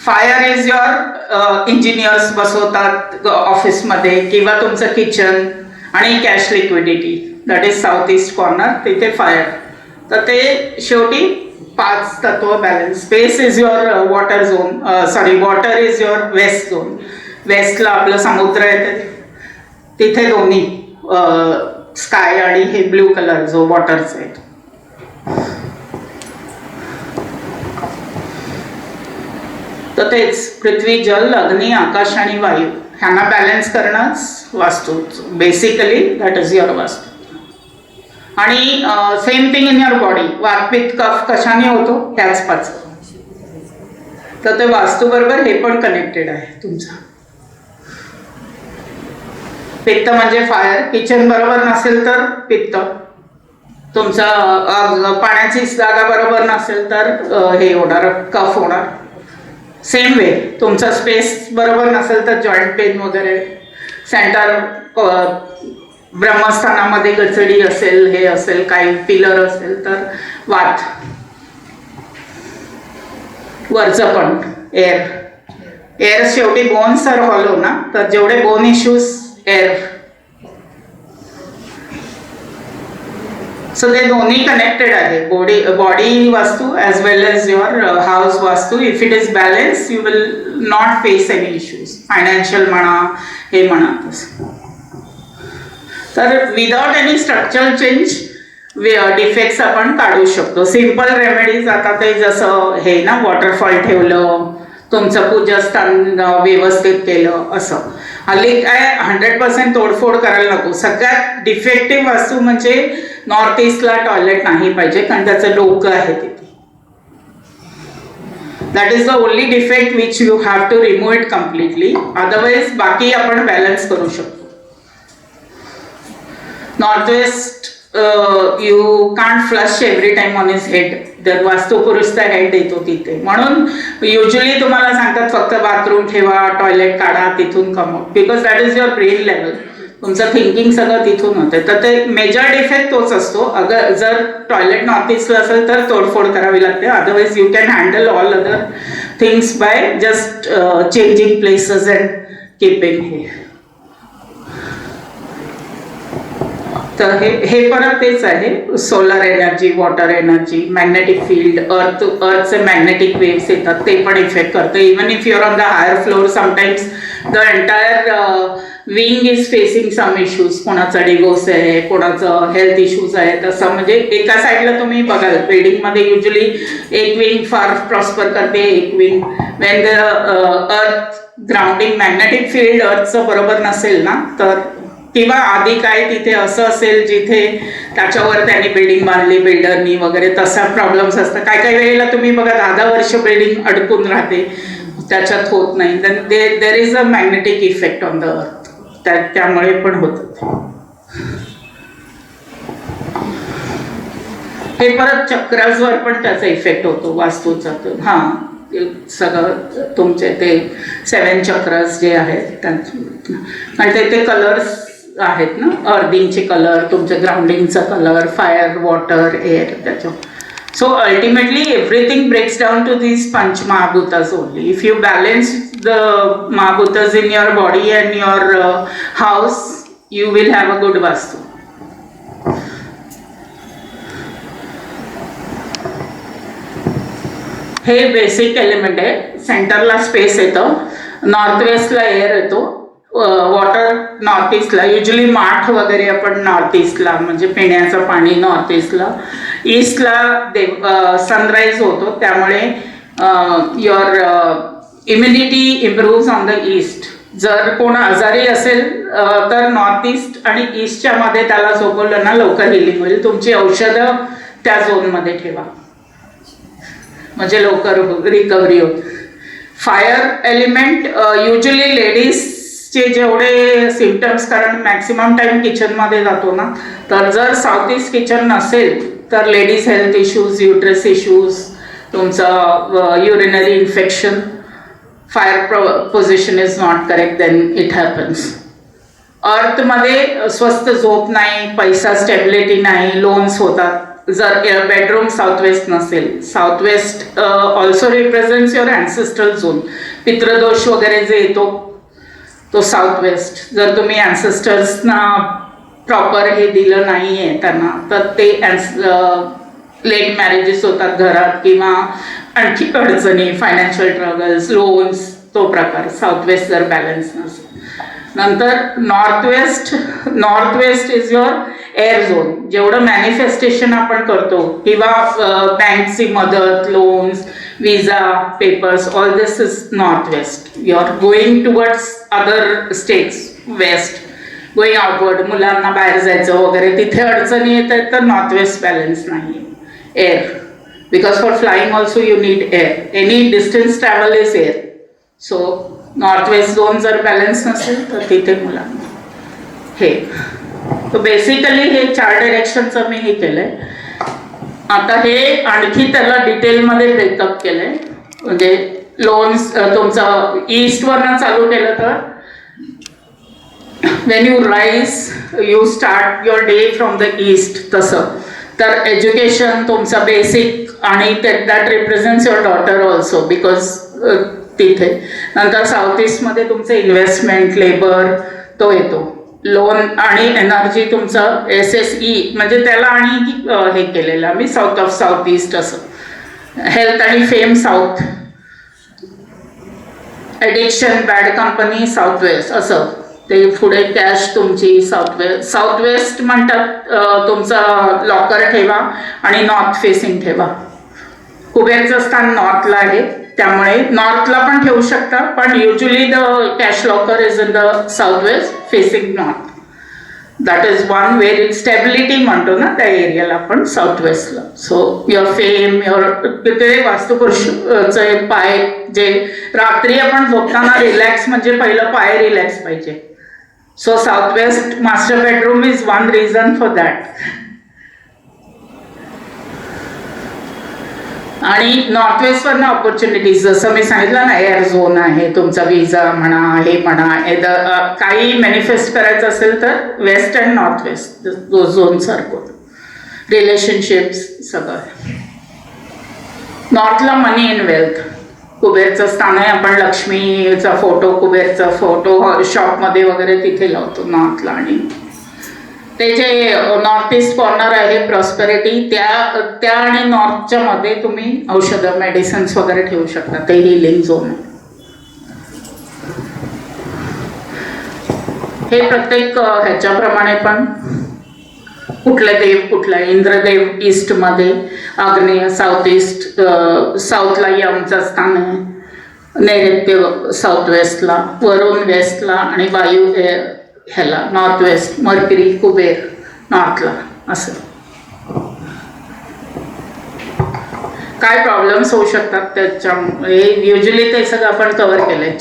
Fire is your engineers बसवतात ऑफिसमध्ये किंवा तुमचं किचन. आणि cash liquidity, that is south east corner, तिथे फायर. तर ते शेवटी 5 तत्व balance. Space is your water zone, water is your west zone. वेस्टला आपलं समुद्र आहे, तिथे दोन्ही स्काय आणि हे ब्ल्यू कलर जो वॉटरचा आहे. तर तेच पृथ्वी, जल, अग्नी, आकाश आणि वायू ह्यांना बॅलन्स करणंच वास्तू. बेसिकली दॅट इज युअर वास्तू. आणि same thing in your body. वात, पित्त, कफ कशाने होतो? ह्याच 5. तर ते वास्तू बरोबर हे पण कनेक्टेड आहे तुमचं. पित्त म्हणजे फायर. किचन बरोबर नसेल तर पित्त. तुमचं पाण्याची जागा बरोबर नसेल तर हे होणार, कफ होणार. सेम वे तुमचा स्पेस बरोबर नसेल तर जॉईंट पेन वगैरे. सेंटर ब्रह्मस्थानामध्ये गचडी असेल, हे असेल, काही पिलर असेल तर वात. वरचं पण एअर. एअर शेवटी बोन्स आर हॉलो ना, तर जेवढे बोन इश्यूज एअर. सो ते दोन्ही कनेक्टेड आहे. Body vastu as well as your house vastu. If it is balance you will not face any issues. Financial म्हणा, हे म्हणा तसं. तर without any structural change defects आपण काढू शकतो. सिम्पल रेमेडीज, आता ते जसं हे ना, वॉटरफॉल ठेवलं, तुमचं पूजास्थान व्यवस्थित केलं, असं. हल्ली काय 100% तोडफोड करायला नको. सगळ्यात डिफेक्टिव्ह वास्तू म्हणजे नॉर्थ ईस्टला टॉयलेट नाही पाहिजे, कारण त्याचं डोकं आहे तिथे. That is the only defect which you have to remove it completely. Otherwise बाकी आपण बॅलन्स करू शकतो. North west you can't flush every time on his head. जर वास्तुपुरुषचा हेड येतो तिथे, म्हणून युजली तुम्हाला सांगतात फक्त बाथरूम ठेवा, टॉयलेट काढा, तिथून कमव. Because that is your brain level. तुमचं थिंकिंग सगळं तिथून होतं. तर ते मेजर डिफेक्ट तोच असतो. अगर जर टॉयलेट नॉर्थ ईस्टला असेल तर तोडफोड करावी लागते. Otherwise you can handle all other things by just changing places and keeping हे. तर हे परत तेच आहे. Solar energy, water energy, magnetic field, अर्थचे मॅग्नेटिक वेव्स येतात, ते पण इफेक्ट करतं. Even if your on the higher floor, sometimes the entire wing is facing some issues. कोणाचा डिवोर्स आहे, कोणाचं हेल्थ इश्यूज आहेत, असं. म्हणजे एका साईडला तुम्ही बघाल बिल्डिंगमध्ये युजली एक विंग फार प्रॉस्पर करते, एक wing. When the earth grounding magnetic field अर्थचं बरोबर नसेल ना, तर किंवा आधी काय तिथे असं असेल जिथे त्याच्यावर त्यांनी बिल्डिंग बांधली बिल्डरनी वगैरे, तसा प्रॉब्लेम्स असतात. काही काही वेळेला तुम्ही बघा 10-10 वर्ष बिल्डिंग अडकून राहते, त्याच्यात होत नाही. Then there is a magnetic effect on the earth. त्यामुळे पण होतं. हे परत चक्रासवर पण त्याचा इफेक्ट होतो वास्तूचा. हां, सगळं तुमचे ते 7 चक्रास जे आहेत त्यांचे, कारण ते कलर्स आहेत ना, अर्थिंगचे कलर, तुमच्या ग्राउंडिंगचा कलर, फायर, वॉटर, एअर, त्याच्या. So ultimately everything breaks down to these Panch Mahabhutas only. If you balance the Mahabhutas in your body and your house, you will have a good Vastu. हे basic element आहे. सेंटरला space येतं, north वेस्टला air येतो, water north ईस्टला, usually माठ वगैरे आपण north ईस्टला म्हणजे पिण्याचं पाणी नॉर्थ ईस्टला सनराईज होतो, त्यामुळे your immunity improves on the east. जर कोण आजारी असेल तर नॉर्थ ईस्ट आणि ईस्टच्या मध्ये त्याला झोपवलं ना लवकर हिलिंग होईल. तुमची औषधं त्या झोनमध्ये ठेवा म्हणजे लवकर रिकव्हरी होते. फायर एलिमेंट युजली लेडीजचे जेवढे सिम्पटम्स, कारण मॅक्सिमम टाइम किचनमध्ये जातो ना, तर जर साऊथ ईस्ट किचन नसेल तर ladies health issues, uterus issues, तुमचं urinary infection, fire position is not correct, then it happens. अर्थमध्ये स्वस्त झोप नाही, पैसा स्टेबिलिटी नाही, लोन्स होतात जर बेडरूम साऊथ वेस्ट नसेल. South west also represents your ancestral zone. पितृदोष वगैरे जे येतो तो साऊथ वेस्ट. जर तुम्ही अँसेस्टर्सना प्रॉपर हे दिलं नाही आहे त्यांना, तर ते लेट मॅरेजेस होतात घरात किंवा आणखी अडचणी, फायनान्शियल ट्रगल्स, लोन्स, तो प्रकार साऊथ वेस्ट जर बॅलन्स नसेल. नंतर north west is your air zone. जेवढं मॅनिफेस्टेशन आपण करतो किंवा बँकची मदत, loans, visa, papers, all this is north west. You are going towards other states west, going outward, मुलांना बाहेर जायचं वगैरे, तिथे अडचणी येत आहेत तर नॉर्थ वेस्ट बॅलन्स नाही. Air, because for flying also you need air. Any distance travel is air. So north west zone जर बॅलन्स नसेल तर तिथे मुलांना हे. तर बेसिकली हे 4 डायरेक्शनचं मी हे केलंय. आता हे आणखी त्याला डिटेलमध्ये ब्रेकअप केलंय. म्हणजे लोन्स तुमचं ईस्टवरनं चालू केलं तर Wien you rise you start your day from the east. तसं तर एज्युकेशन तुमचं बेसिक आणि that represents your daughter also, because तिथे. नंतर साऊथ ईस्टमध्ये तुमचं इन्व्हेस्टमेंट, लेबर तो येतो. लोन आणि एनर्जी तुमचं SSE म्हणजे त्याला आणि हे केलेलं आम्ही साऊथ ऑफ साऊथ ईस्ट असं. हेल्थ आणि fame south, addiction, bad company south west असं. ते पुढे कॅश तुमची साऊथ वेस्ट म्हणतात. तुमचं लॉकर ठेवा आणि नॉर्थ फेसिंग ठेवा. कुबेरचं स्थान नॉर्थला आहे त्यामुळे नॉर्थला पण ठेवू शकता, पण usually the cash locker is in the south west facing north. That is one very stability म्हणतो ना त्या एरियाला आपण साऊथ वेस्टला. सो युअर फेम, तिथे वास्तुपुरुषचे पाय जे रात्री आपण झोपताना रिलॅक्स म्हणजे पहिलं पाय रिलॅक्स पाहिजे. So south west master bedroom is one reason for that. आणि नॉर्थ वेस्टवरनं ऑपॉर्च्युनिटीज जसं मी सांगितलं ना, एअर झोन आहे तुमचा, विजा म्हणा, हे म्हणा, काही मॅनिफेस्ट करायचं असेल तर west and north west zone सारखं. रिलेशनशिप्स सगळं. नॉर्थला मनी अँड वेल्थ, कुबेरचं स्थान आहे. आपण लक्ष्मीचा फोटो, कुबेरचा फोटो शॉपमध्ये वगैरे तिथे लावतो नॉर्थला. आणि ते जे नॉर्थ ईस्ट कॉर्नर आहे प्रॉस्पेरिटी, त्या आणि नॉर्थच्या मध्ये तुम्ही औषधं, मेडिसिन्स वगैरे ठेवू शकता. ते हिलिंग झोन आहे. हे प्रत्येक ह्याच्याप्रमाणे पण कुठले देव, कुठला इंद्रदेव ईस्टमध्ये, आग्नेय साऊथ ईस्ट, साऊथला यमचं स्थान आहे, नैऋत्य साऊथ वेस्टला, वरुण वेस्टला आणि वायू ह्याला नॉर्थ वेस्ट, मर्क्युरी, कुबेर नॉर्थला असं. काय प्रॉब्लेम्स होऊ शकतात त्याच्यामुळे युजली ते सगळं आपण कव्हर केलंय.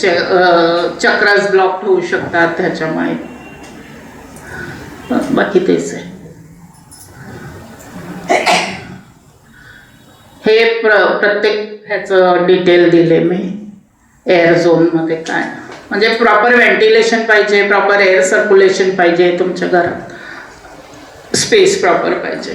चक्रस ब्लॉक होऊ शकतात त्याच्यामुळे, बाकी तेच आहे. हे प्रत्येक ह्याचं डिटेल दिले मी. एअर झोनमध्ये काय म्हणजे प्रॉपर व्हेंटिलेशन पाहिजे, प्रॉपर एअर सर्क्युलेशन पाहिजे तुमच्या घरात, स्पेस प्रॉपर पाहिजे.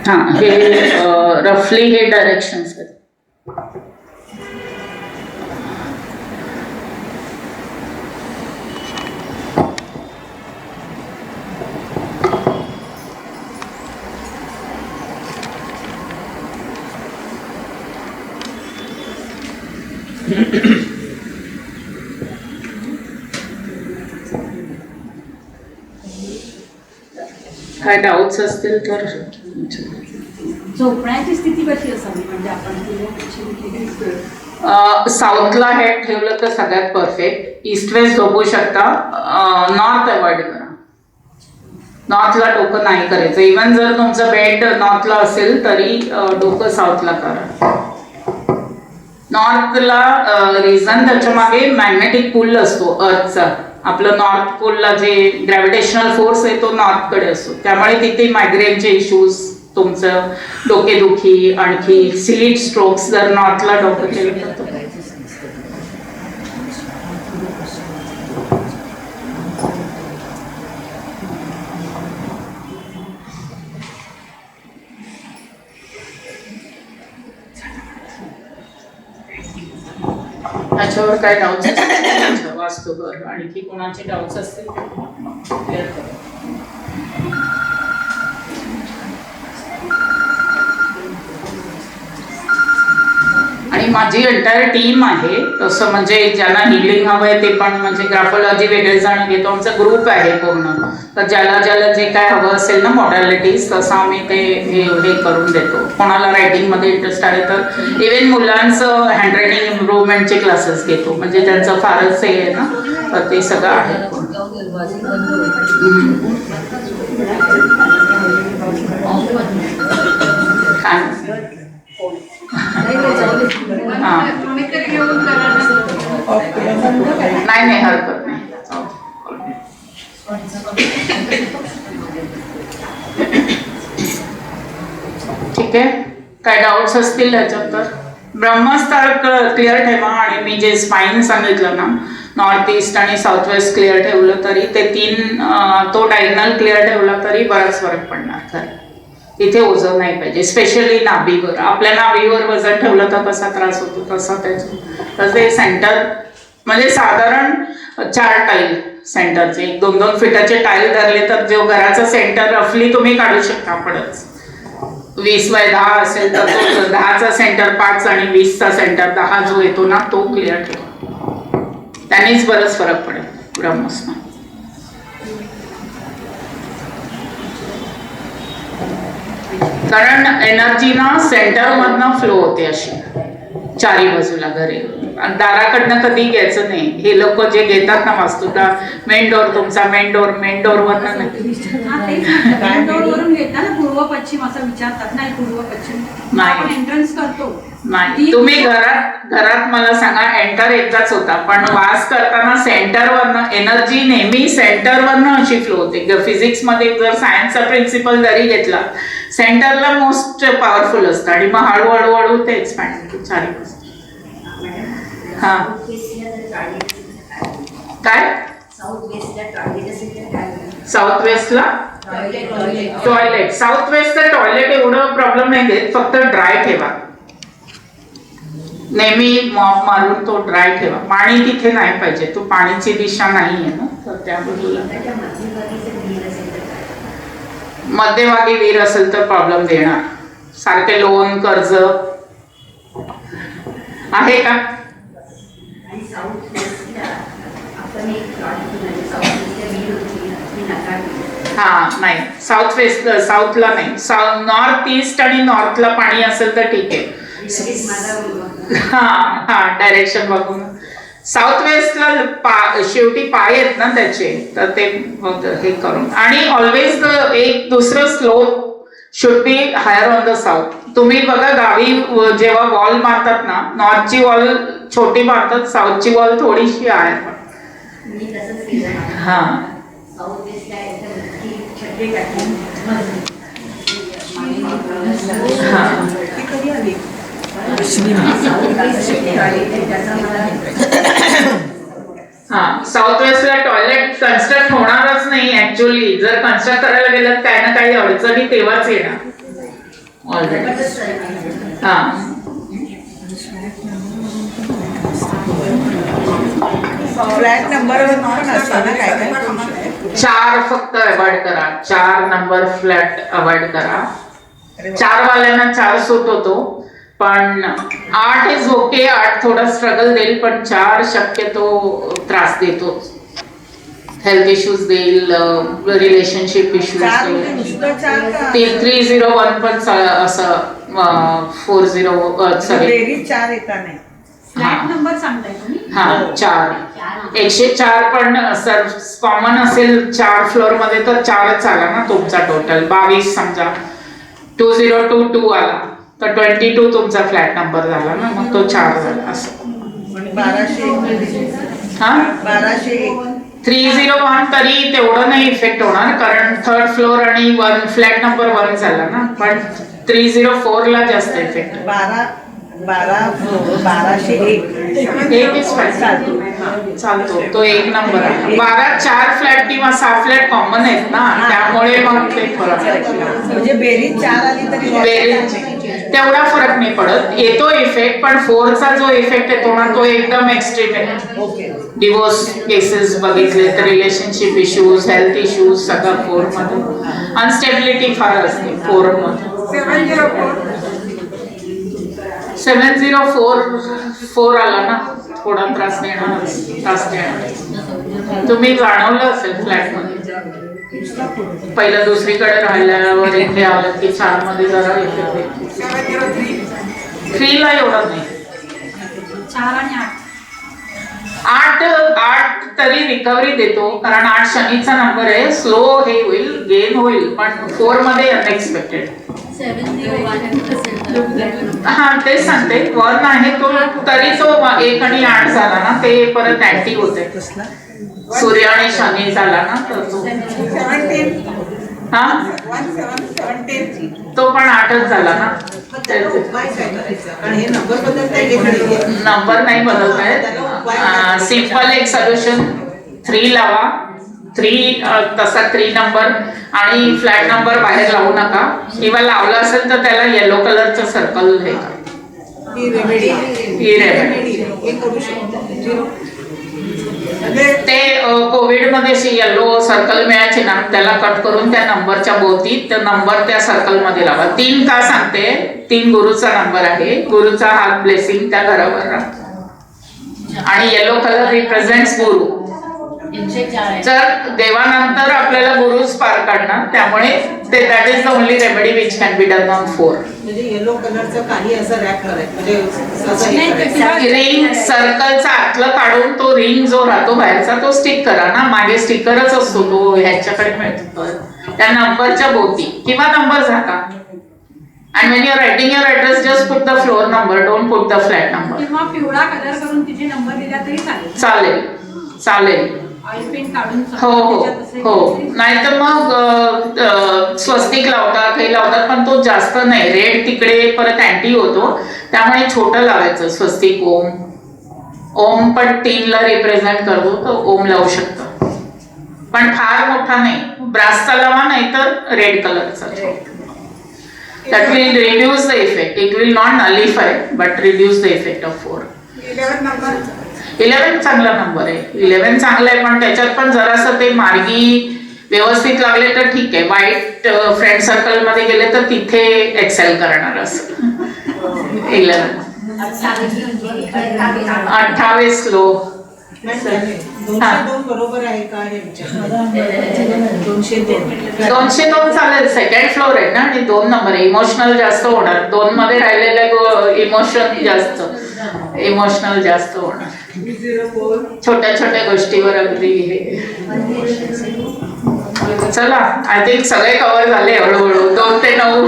हां, हे रफली हे डायरेक्शन्स आहेत. काय डाऊट्स असतील तर झोपण्याची स्थिती कशी असावी म्हणजे आपण साऊथला हेड ठेवलं तर सगळ्यात परफेक्ट. ईस्ट वेस्ट झोपू शकता. नॉर्थ अवॉइड करा. नॉर्थला डोकं नाही करायचं. इवन जर तुमचं बेड नॉर्थला असेल तरी डोकं साऊथला करा. नॉर्थला रिझन त्याच्या मागे मॅग्नेटिक पूल असतो अर्थचा. आपलं नॉर्थ पोलला जे ग्रॅव्हिटेशनल फोर्स आहे तो नॉर्थकडे असतो, त्यामुळे तिथे मायग्रेनचे इश्यूज, तुमचं डोकेदुखी, आणखी सिलिट स्ट्रोक्स जर नॉर्थला डोकं केलं तर त्याच्यावर काय डाऊट्स असतील वास्तूवर, आणखी कोणाचे डाऊट्स असतील क्लिअर करा. आणि माझी एंटायर टीम आहे तसं, म्हणजे ज्यांना हिलिंग हवं आहे ते पण, म्हणजे ग्राफोलॉजी वेगळे जण घेतो, आमचा ग्रुप आहे पूर्ण. तर ज्याला ज्याला जे काय हवं असेल ना मॉडॅलिटीज, तसं आम्ही ते हे करून देतो. कोणाला रायटिंगमध्ये इंटरेस्ट आहे तर इव्हन मुलांचं हँडरायटिंग इम्प्रूव्हमेंटचे क्लासेस घेतो, म्हणजे त्यांचं फारच हे आहे ना, तर ते सगळं आहे. नाही नाही हरकत नाही. ठीक आहे. काय डाऊट्स असतील त्याच्यात तर ब्रह्मस्थळ क्लिअर ठेवा. आणि मी जे स्पाईन सांगितलं ना, नॉर्थ ईस्ट आणि साऊथ वेस्ट क्लिअर ठेवलं तरी ते तीन, तो डायगनल क्लिअर ठेवला तरी बराच फरक पडणार. खरं तिथे ओझं नाही पाहिजे, स्पेशली नाभीवर. आपल्या नाभीवर वजन ठेवलं तर कसा त्रास होतो तसा त्याचं. तर ते सेंटर म्हणजे साधारण 4 टाईल सेंटरचे, 1-2 फीटाचे टाईल धरले तर जो घराचा सेंटर रफली तुम्ही काढू शकता. पडच 20x10 असेल तर तो 10चा सेंटर 5 आणि 20चा सेंटर 10 जो येतो ना तो क्लिअर ठेवा. त्यानेच बरंच फरक पडेल ब्रह्मस्थ. कारण एनर्जी ना सेंटर मधनं फ्लो होते अशी चारी बाजूला घरी. दाराकडनं कधी घ्यायचं नाही. हे लोक जे घेतात ना वास्तूला, मेन डोर तुमचा, मेन डोर वरनं मेन डोअरवरून घेता ना, पूर्व पश्चिम असं विचारतात. नाही, पूर्व पश्चिम आपण एंट्रन्स करतो. नाही, तुम्ही घरात मला सांगा, एंटर एकदाच होता, पण वास करताना सेंटरवरनं एनर्जी नेहमी सेंटरवरनं अशी फ्लो होते. फिजिक्स मध्ये जर सायन्सचा प्रिन्सिपल जरी घेतला, सेंटरला मोस्ट पॉवरफुल असतं आणि मग हळूहळू ते एक्सपॅन्ड होते चारी बाजू. हा काय साऊथ वेस्टला टॉयलेट, साऊथ वेस्टचं टॉयलेट एवढं प्रॉब्लेम नाही देत, फक्त ड्राय ठेवा. नेहमी मॉप मारून तो ड्राय ठेवा. पाणी तिथे नाही पाहिजे, तो पाण्याची दिशा नाही आहे ना, तर त्या बाजूला मध्यभागी विहीर असेल तर प्रॉब्लेम देणार. सारखे लोन कर्ज आहे का? हा नाही, साऊथ वेस्ट साऊथला नाही, नॉर्थ ईस्ट आणि नॉर्थला पाणी असेल तर ठीक आहे. हा डायरेक्शन बघून. साऊथ वेस्टला शेवटी पाय आहेत ना त्याचे, तर ते हे करून. आणि ऑलवेज एक दुसरं slope should be higher on the south. तुम्ही बघा गावी जेव्हा वॉल बांधतात ना, नॉर्थची वॉल छोटी बांधतात, साऊथची वॉल थोडीशी आहे. हा हा साऊथ वेस्टला टॉयलेट कन्स्ट्रक्ट होणारच नाही ऍक्च्युअली. जर कन्स्ट्रक्ट करायला गेलं काही ना काही अडचणी तेव्हाच येणार ऑलरेडी. हा फ्लॅट नंबरवर पण असतं ना काय काय? 4 फक्त अवॉइड करा. 4 नंबर फ्लॅट अवॉइड करा. 4 वाल्यांना 4 सूट होतो, पण 8 इज ओके. 8 थोडा स्ट्रगल देईल, पण 4 शक्यतो त्रास देतो. हेल्थ इश्यूज देईल, रिलेशनशिप इश्यूज चार म्हणजे देईल. नुसतं चार का? 301 पण असं 40 सॉरी बेरीज 4 येता नाही. फ्लॅट नंबर सांगताय तुम्ही? हा 4 104 पण सर कॉमन असेल 4 फ्लोअर मध्ये तर 4च आला ना तुमचा टोटल. 22 समजा 2022 आला तर 22 तुमचा फ्लॅट नंबर झाला ना, मग तो 4 झाला असं. पण 1201 हा 1201 301 तरी तेवढं नाही इफेक्ट होणार कारण थर्ड फ्लोअर आणि फ्लॅट नंबर 1 झाला ना, पण 304 ला जास्त इफेक्ट. 1201 चालतो तो एक नंबर आहे. 12 4 फ्लॅट किंवा 6 फ्लॅट कॉमन आहेत ना, त्यामुळे मग ते फरक आहे. म्हणजे बेरीज 4 आली तरी बेरीज तेवढा फरक नाही पडत, येतो इफेक्ट, पण 4चा जो इफेक्ट येतो ना तो एकदम एक्स्ट्रीम आहे. ओके. डिवोर्स केसेस बघितले तर रिलेशनशिप इश्यूज, हेल्थ इश्यूज सगळं 4 मध्ये. अनस्टेबिलिटी फार असते 4 मध्ये. 704 आला ना, थोडा त्रास देणार. तुम्ही जाणवलं असेल फ्लॅट मध्ये पहिलं दुसरीकडे राहिल्यावर इथे आलं की 4 मध्ये जरा इफेक्ट. 3 ला एवढं नाही. 4 आणि 8 तरी रिकव्हरी देतो कारण 8 शनीचा नंबर आहे, स्लो हे होईल, गेन होईल, पण 4 मध्ये अनएक्सपेक्टेड. 701 हा तेच सांगते 1 आहे तो तरी तो 1 आणि 8 झाला ना, ते परत ऍक्टिव्ह होते. सूर्य आणि शनी झाला ना तर तो हा तो पण 8च झाला ना. नंबर नाही बदलत आहे. सिंपल एक सोल्युशन 3 लावा. 3 तसा 3 नंबर आणि फ्लॅट नंबर बाहेर लावू नका, किंवा लावला असेल तर त्याला येलो कलरचं सर्कल हे ही रेमेडी ही रेमेडी. हे करू शकतो. ते कोविड मध्ये अशी येलो सर्कल मिळायची ना, त्याला कट करून त्या नंबरच्या भोवती तो नंबर त्या सर्कल मध्ये लावा. 3 का सांगते, 3 गुरुचा नंबर आहे, गुरुचा हात ब्लेसिंग त्या घरावर राहतो आणि येलो कलर रिप्रेझेंट्स गुरु. जर देवानंतर आपल्याला गुरुच पार काढणार, त्यामुळे ते that is the only remedy which can be done on 4. म्हणजे येलो कलरचं काही असं रॅप करायचं, म्हणजे असं हे करायचं. रिंग सर्कलचा आतलं काढून तो रिंग जो राहतो बाहेरचा तो स्टिक करा ना, मागे स्टिकरच असतो तो ह्याच्याकडे मिळतो त्या नंबरच्या भोवती, किंवा नंबर झाका. And when you're writing your address, just put the floor number, don't put the flat number. किंवा पिवळा कलर करून तिचे नंबर दिला तरी चालेल. चालेल चालेल. ऑइल पेंट काढून हो हो हो, नाहीतर मग स्वस्तिक लावतात, हे लावतात, पण तो जास्त नाही. रेड तिकडे परत अँटी होतो, त्यामुळे छोटं लावायचं स्वस्तिक. ओम पण 3 ला रिप्रेझेंट करतो, तर ओम लावू शकतो, पण फार मोठा नाही. ब्रासचा लावा, नाही तर रेड कलरचा. That will reduce the effect. It will not nullify, but reduce the effect of 4. 11 चांगला नंबर आहे. 11 चांगला आहे, पण त्याच्यात पण जरासं ते मार्गी व्यवस्थित लागले तर ठीक आहे. वाईट फ्रेंड सर्कल मध्ये गेले तर तिथे एक्सेल करणार असं. 11 28 लो. 202 बरोबर आहे का हे विचार. 202 चालेल. सेकंड फ्लोर आहे ना आणि 2 नंबर. इमोशनल जास्त होणार 2 मध्ये राहिलेले, इमोशनल जास्त होणार. छोट्या छोट्या गोष्टीवर अगदी हे. चला, आय थिंक सगळे कव्हर झाले हळूहळू. 2 ते 9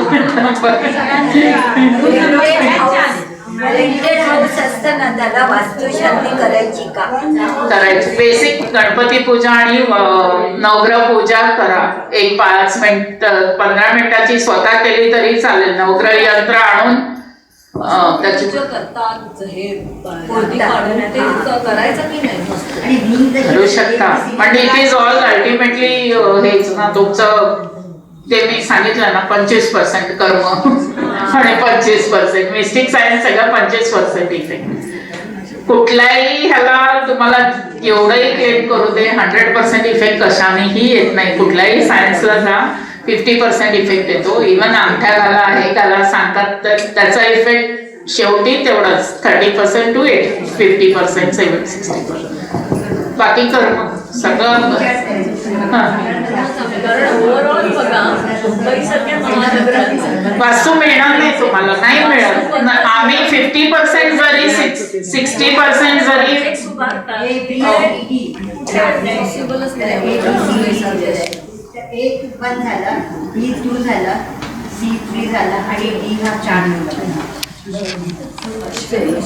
त्याला वास्तुशांती करायची का? करायची. बेसिक गणपती पूजा आणि नवग्रह पूजा करा. एक 5 मिनिट 15 मिनिटाची स्वतः केली तरी चालेल. नवग्रह यंत्र आणून त्याची करू शकता, पण इट इज ऑल अल्टिमेटली हेच ना तुमचं. ते मी सांगितलं ना 25% कर्म आणि 25% मिस्टिक सायन्स, सगळं 25% इफेक्ट. कुठल्याही ह्याला तुम्हाला एवढंही क्लेम करू दे 100% इफेक्ट कशानेही येत नाही. कुठल्याही सायन्सला जा 50% इफेक्ट येतो. इव्हन अंगठ्या घाला, हे घाला सांगतात, तर त्याचा इफेक्ट शेवटी तेवढाच 30% to 50%, 60%. बाकी कर्म सगळं हां. कारण ओव्हरऑल बघा मुंबईसारख्या महानगरात वास्तू मिळणार नाही तुम्हाला, नाही मिळत. आम्ही 50% जरी 60% जरी एक 1 झाला, B2 झाला, C3 झाला आणि D हा 4 नंबर.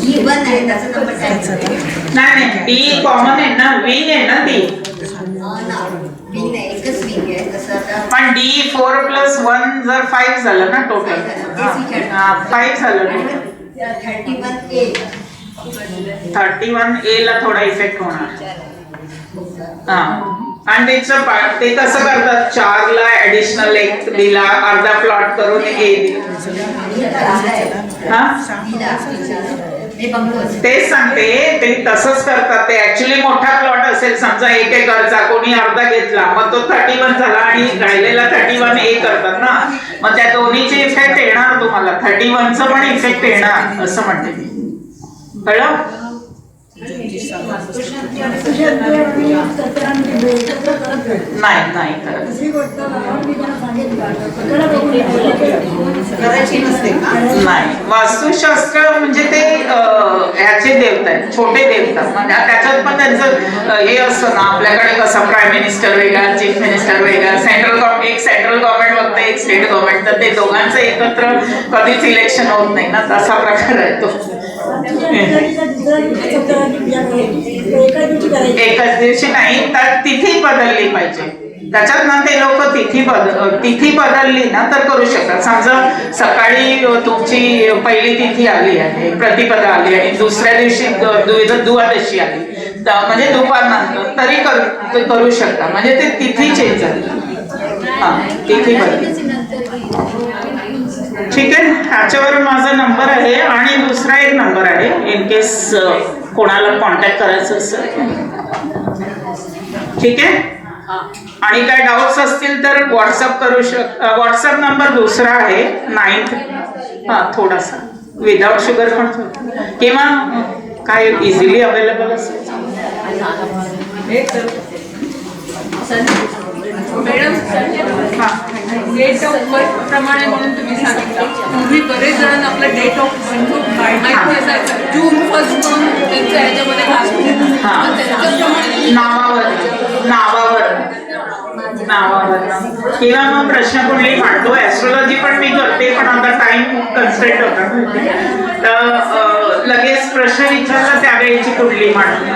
E1 आहे त्याचा नंबर नाही डी कॉमन आहे ना, विंग आहे ना ती. विंग नाही, एकच विंग आहे तसं आता पण डी 4+1 जर 5 झालं ना टोटल. 5 झालं ना. 31A 31A ला थोडा इफेक्ट होणार. हा. आणि ते कसं करतात, 4 ला ऍडिशनल 1 दिला, अर्धा प्लॉट करून A दिला. हा तेच सांगते, ते तसंच करतात. ते ऍक्च्युली मोठा प्लॉट असेल समजा 1 एकरचा, कोणी अर्धा घेतला, मग तो 31 झाला आणि राहिलेला 31A करतात ना. मग त्या दोन्हीचे इफेक्ट येणार तुम्हाला, 31चं पण इफेक्ट येणार असं म्हणते मी. कळलं? नाही करत. करायची नसते का? नाही, वास्तुशास्त्र म्हणजे ते ह्याचे देवता आहेत, छोटे देवता. म्हणजे त्याच्यात पण त्यांचं हे असतं ना, आपल्याकडे कसं प्राईम मिनिस्टर वेगळा, चीफ मिनिस्टर वेगळा, एक सेंट्रल गव्हर्नमेंट बघतं, एक स्टेट गव्हर्नमेंट, तर ते दोघांचं एकत्र कधीच इलेक्शन होत नाही ना, तसा प्रकार आहे तो. एकाच दिवशी नाही, तर तिथी बदलली पाहिजे. त्याच्यात ना ते लोक तिथी बदलली ना तर करू शकतात. समजा सकाळी तुमची पहिली तिथी आली आहे, प्रतिपदा आली आणि दुसऱ्या दिवशी द्वादशी आली, म्हणजे दुपारनंतर तरी करू शकता. म्हणजे ते तिथी चेंज झाली. हा, तिथी बदलली. ठीक आहे. ह्याच्यावर माझा नंबर आहे आणि दुसरा एक नंबर आहे, इन केस कोणाला कॉन्टॅक्ट करायचं असेल. ठीक आहे. आणि काय डाऊट्स असतील तर व्हॉट्सअप करू व्हॉट्सअप नंबर दुसरा आहे 9 थोडासा विदाउट शुगर पण किंवा काय इझिली अवेलेबल असेल. मॅडम, डेट ऑफ बर्थ प्रमाणे म्हणून तुम्ही सांगितलं, पूर्वी बरेच जणांना आपलं डेट ऑफ बर्थ माहिती असायचं, जून 1 म्हणून त्यांच्या ह्याच्यामध्ये नावावर किंवा मग प्रश्न कुठली मांडतो. ऍस्ट्रॉलॉजी पण मी करते, पण आता टाइम कन्स्ट्रेंट होता, तर लगेच प्रश्न विचारला त्यावेळेची कुठली मांडतो.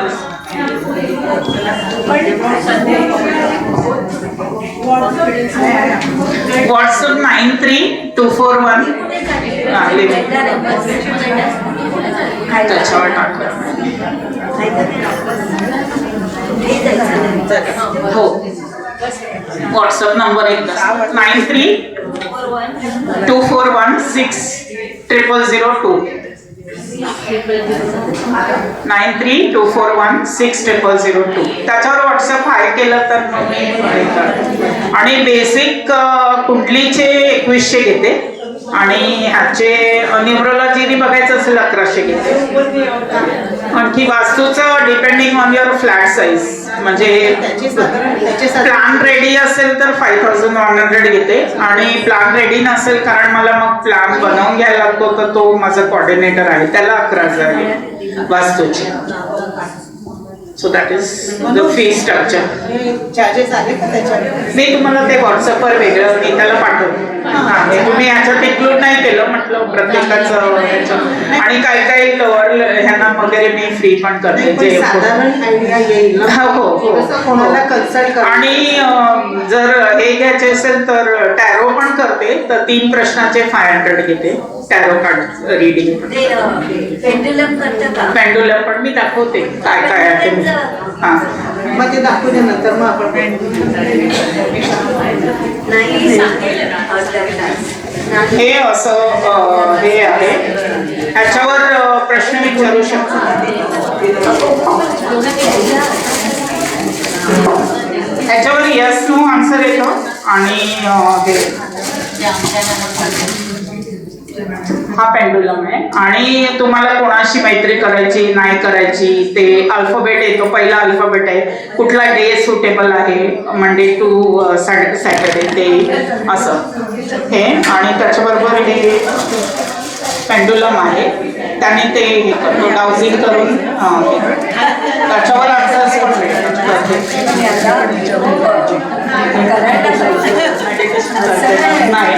व्हॉट्सअप 932441 त्याच्यावर टाकलं. हो, व्हॉट्सअप नंबर एकदा 9324160002 9324160002. त्याच्यावर व्हॉट्सअप हाय केलं तर मग मी हे करते. आणि बेसिक कुंडलीचे 2100 घेते आणि ह्याचे न्यूमरोलॉजीने बघायचं असेल 1100 घेते. आणखी वास्तूचं depending on your flat size, म्हणजे प्लॅन रेडी असेल तर 5100 घेते आणि प्लॅन रेडी नसेल, कारण मला मग प्लॅन बनवून घ्यायला लागतो, तर तो माझा कोऑर्डिनेटर आहे, त्याला 11,000 आहे वास्तूचे. So that is the fee structure. Charges आले का त्याच्यावर? मी तुम्हाला ते व्हॉट्सअपवर वेगळं मी त्याला पाठवतो. तुम्ही याच्यात इन्क्लूड नाही केलं म्हटलं प्रत्येकाचं. आणि काही लवर ह्यांना वगैरे मी फ्री पण करते, जे साधारण आयडिया येईल ना. हो. कोणाला कन्सल्ट करा. आणि जर हे घ्यायचे असेल तर टॅरो पण करते, तर 3 प्रश्नाचे 500 घेते. टॅरो कार्ड रीडिंग, पेंडुलम करतं का? पेंडुलम पण मी दाखवते काय आहे ते. हा, मग ते दाखवल्या नंतर मग आपण नाही हे असं हे आहे. ह्याच्यावर प्रश्न विचारू शकतो. ह्याच्यावर यस नो आन्सर येतो आणि हे हा पेंडुलम आहे आणि तुम्हाला कोणाशी मैत्री करायची नाही करायची ते अल्फाबेट येतो. पहिला अल्फाबेट आहे, कुठला डे सुटेबल आहे, मंडे टू सॅटर्डे ते असं हे. आणि त्याच्याबरोबर हे पेंडुलम आहे, त्याने ते डाउजिंग करून त्याच्यावर नाही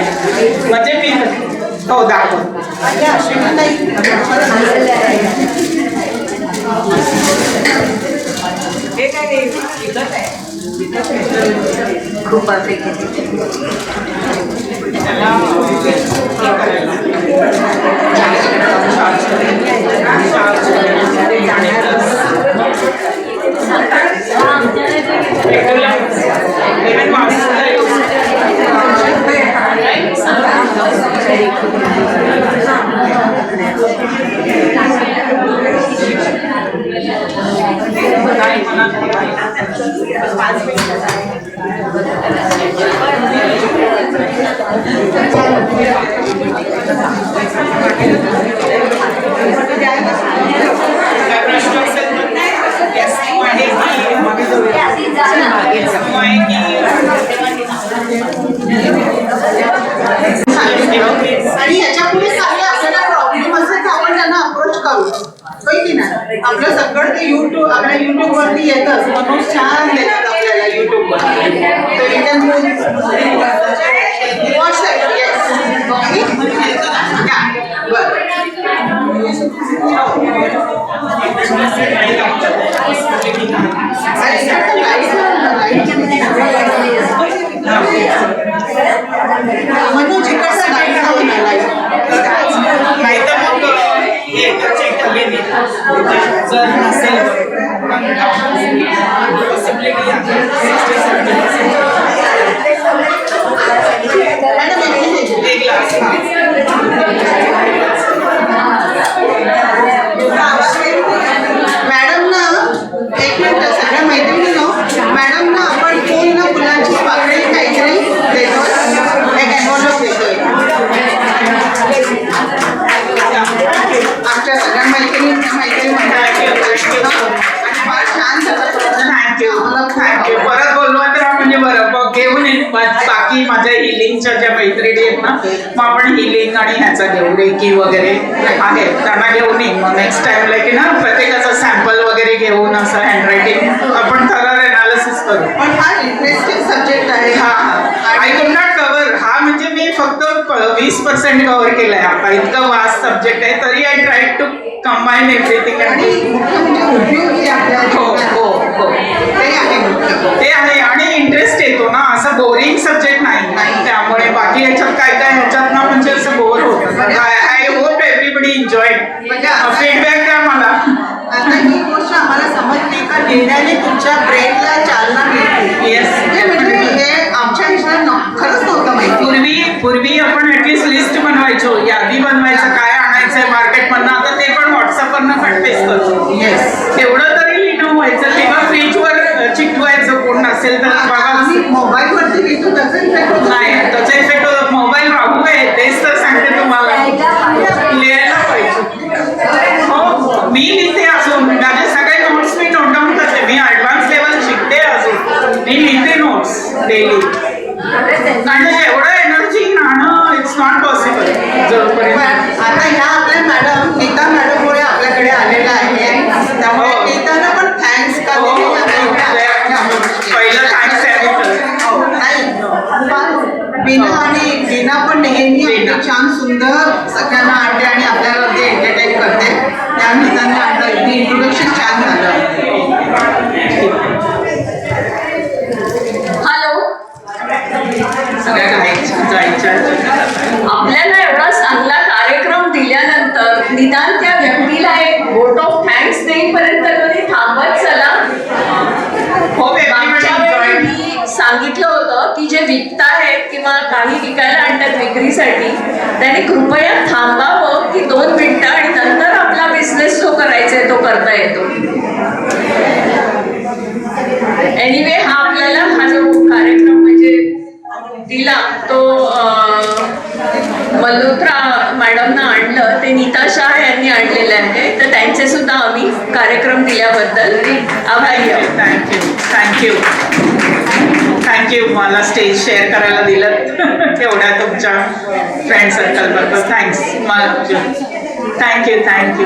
म्हणजे मी हो दाखव. खूप परफेक्ट आणि याच्या पुढे काही आपल्याला प्रॉब्लेम असेल तर आपण त्यांना अप्रोच करू, होय की नाही. आपलं सगळं ते युट्यूब आपल्या युट्यूब वरती येतच, म्हणून छान देतात आपल्याला युट्यूब वर. मनोज इकडचा गाईड जाऊन आलाय. नाही तर मग हे चेक केले जर नसेल पॉसिबिलिटी एक ग्लास. मॅडम ना एक मिनिट, सगळ्या मैत्रिणींनो, मॅडम ना आपण पूर्ण फुलांची पाकळी काहीतरी देतो, एक एन्व्हॉल्व देतोय आमच्या सगळ्या मैत्रिणी फार छान थँक्यू. परत बोलवा तर म्हणजे बरं घेऊन येईन. बाकी माझ्या हिलिंगच्या ज्या मैत्रिणी आहेत ना, मग आपण हिलिंग आणि ह्याचा घेऊ, रेकी वगैरे आहे त्यांना घेऊन येईन. मग नेक्स्ट टाइम लाईक ना प्रत्येकाचा सॅम्पल वगैरे घेऊन असं हँडरायटिंग आपण थरर एनालिसिस करू. पण फार इंटरेस्टिंग सब्जेक्ट आहे हा आय कुड नॉट कव्हर. हा म्हणजे मी फक्त 20% कव्हर केलाय. आता इतकं वास्ट सब्जेक्ट आहे तरी I try to combine everything. आणि मुख्य म्हणजे उपयोगी आपल्या हो हो हो ते आहे मुख्य. ते आहे आणि इंटरेस्ट येतो ना, असं बोरिंग सब्जेक्ट नाही. त्यामुळे बाकी याच्यात काय काय ह्याच्यात ना म्हणजे असं बोर होतं. I hope everybody enjoyed. Feedback द्या मला. आता ही गोष्ट आम्हाला समजली का लिहिण्याने तुमच्या ब्रेनला चालना मिळते. येस म्हणजे हे आमच्या विषयात खरंच नव्हतं माहिती. पूर्वी आपण ऍटलीस्ट लिस्ट बनवायचो, यादी बनवायचं काय आणायचंय मार्केटमधनं. आता ते पण व्हॉट्सअपवरनं कट पेस्ट करतो. येस, एवढं तरी लिहिणं व्हायचं किंवा फ्रीजवर चिकटवायचं कोण नसेल तर बघा. आम्ही मोबाईल वरती लिहितो त्याचा इफेक्ट होतो. नाही त्याचा इफेक्ट मोबाईल राहू आहे. तेच तर सांगते तुम्हाला, लिहायला पाहिजे. हो मी लिहिते अजून, माझे सगळे नोट्स मी नोट डाऊन करते. मी ऍडव्हान्स लेवल शिकते अजून, मी लिहिते नोट्स डेली. आणि एवढं एनर्जी राहणं इट्स नॉट पॉसिबल जोपर्यंत. आता ह्या आपल्या मॅडम नीता मॅडममुळे आपल्याकडे आलेला आहे, त्यामुळे नीताला पण थँक्स का पहिलं थँक्स आहे. बीना आणि बीना पण नेहमी आपली छान सुंदर सगळ्यांना आणते आणि आपल्याला ते एंटरटेन करते. त्या निमित्ताने आपलं इंट्रोडक्शन छान झालं. हॅलो, सगळ्या जायच्या आपल्याला एवढा चांगला कार्यक्रम दिल्यानंतर निदान त्या व्यक्तीला एक वोट ऑफ थँक्स देईपर्यंत तरी थांबत चला. हो मागच्या वेळी मी सांगितलं होतं की जे विकतायत किंवा काही विकायला आणतात विक्रीसाठी, त्यांनी कृपया थांबावं की 2 मिनिटं आणि नंतर आपला बिझनेस जो करायचा आहे तो करता येतो. एनिवे हा आपल्याला हा जो कार्यक्रम म्हणजे दिला तो मल्होत्रा मॅडमना आणलं ते नीता शाह यांनी आणलेलं आहे, तर त्यांचे सुद्धा आम्ही कार्यक्रम दिल्याबद्दल आभारी आहोत. थँक्यू मला स्टेज शेअर करायला दिलं एवढ्या तुमच्या फ्रेंड सर्कल बरोबर. थँक्स. Thank you okay thank you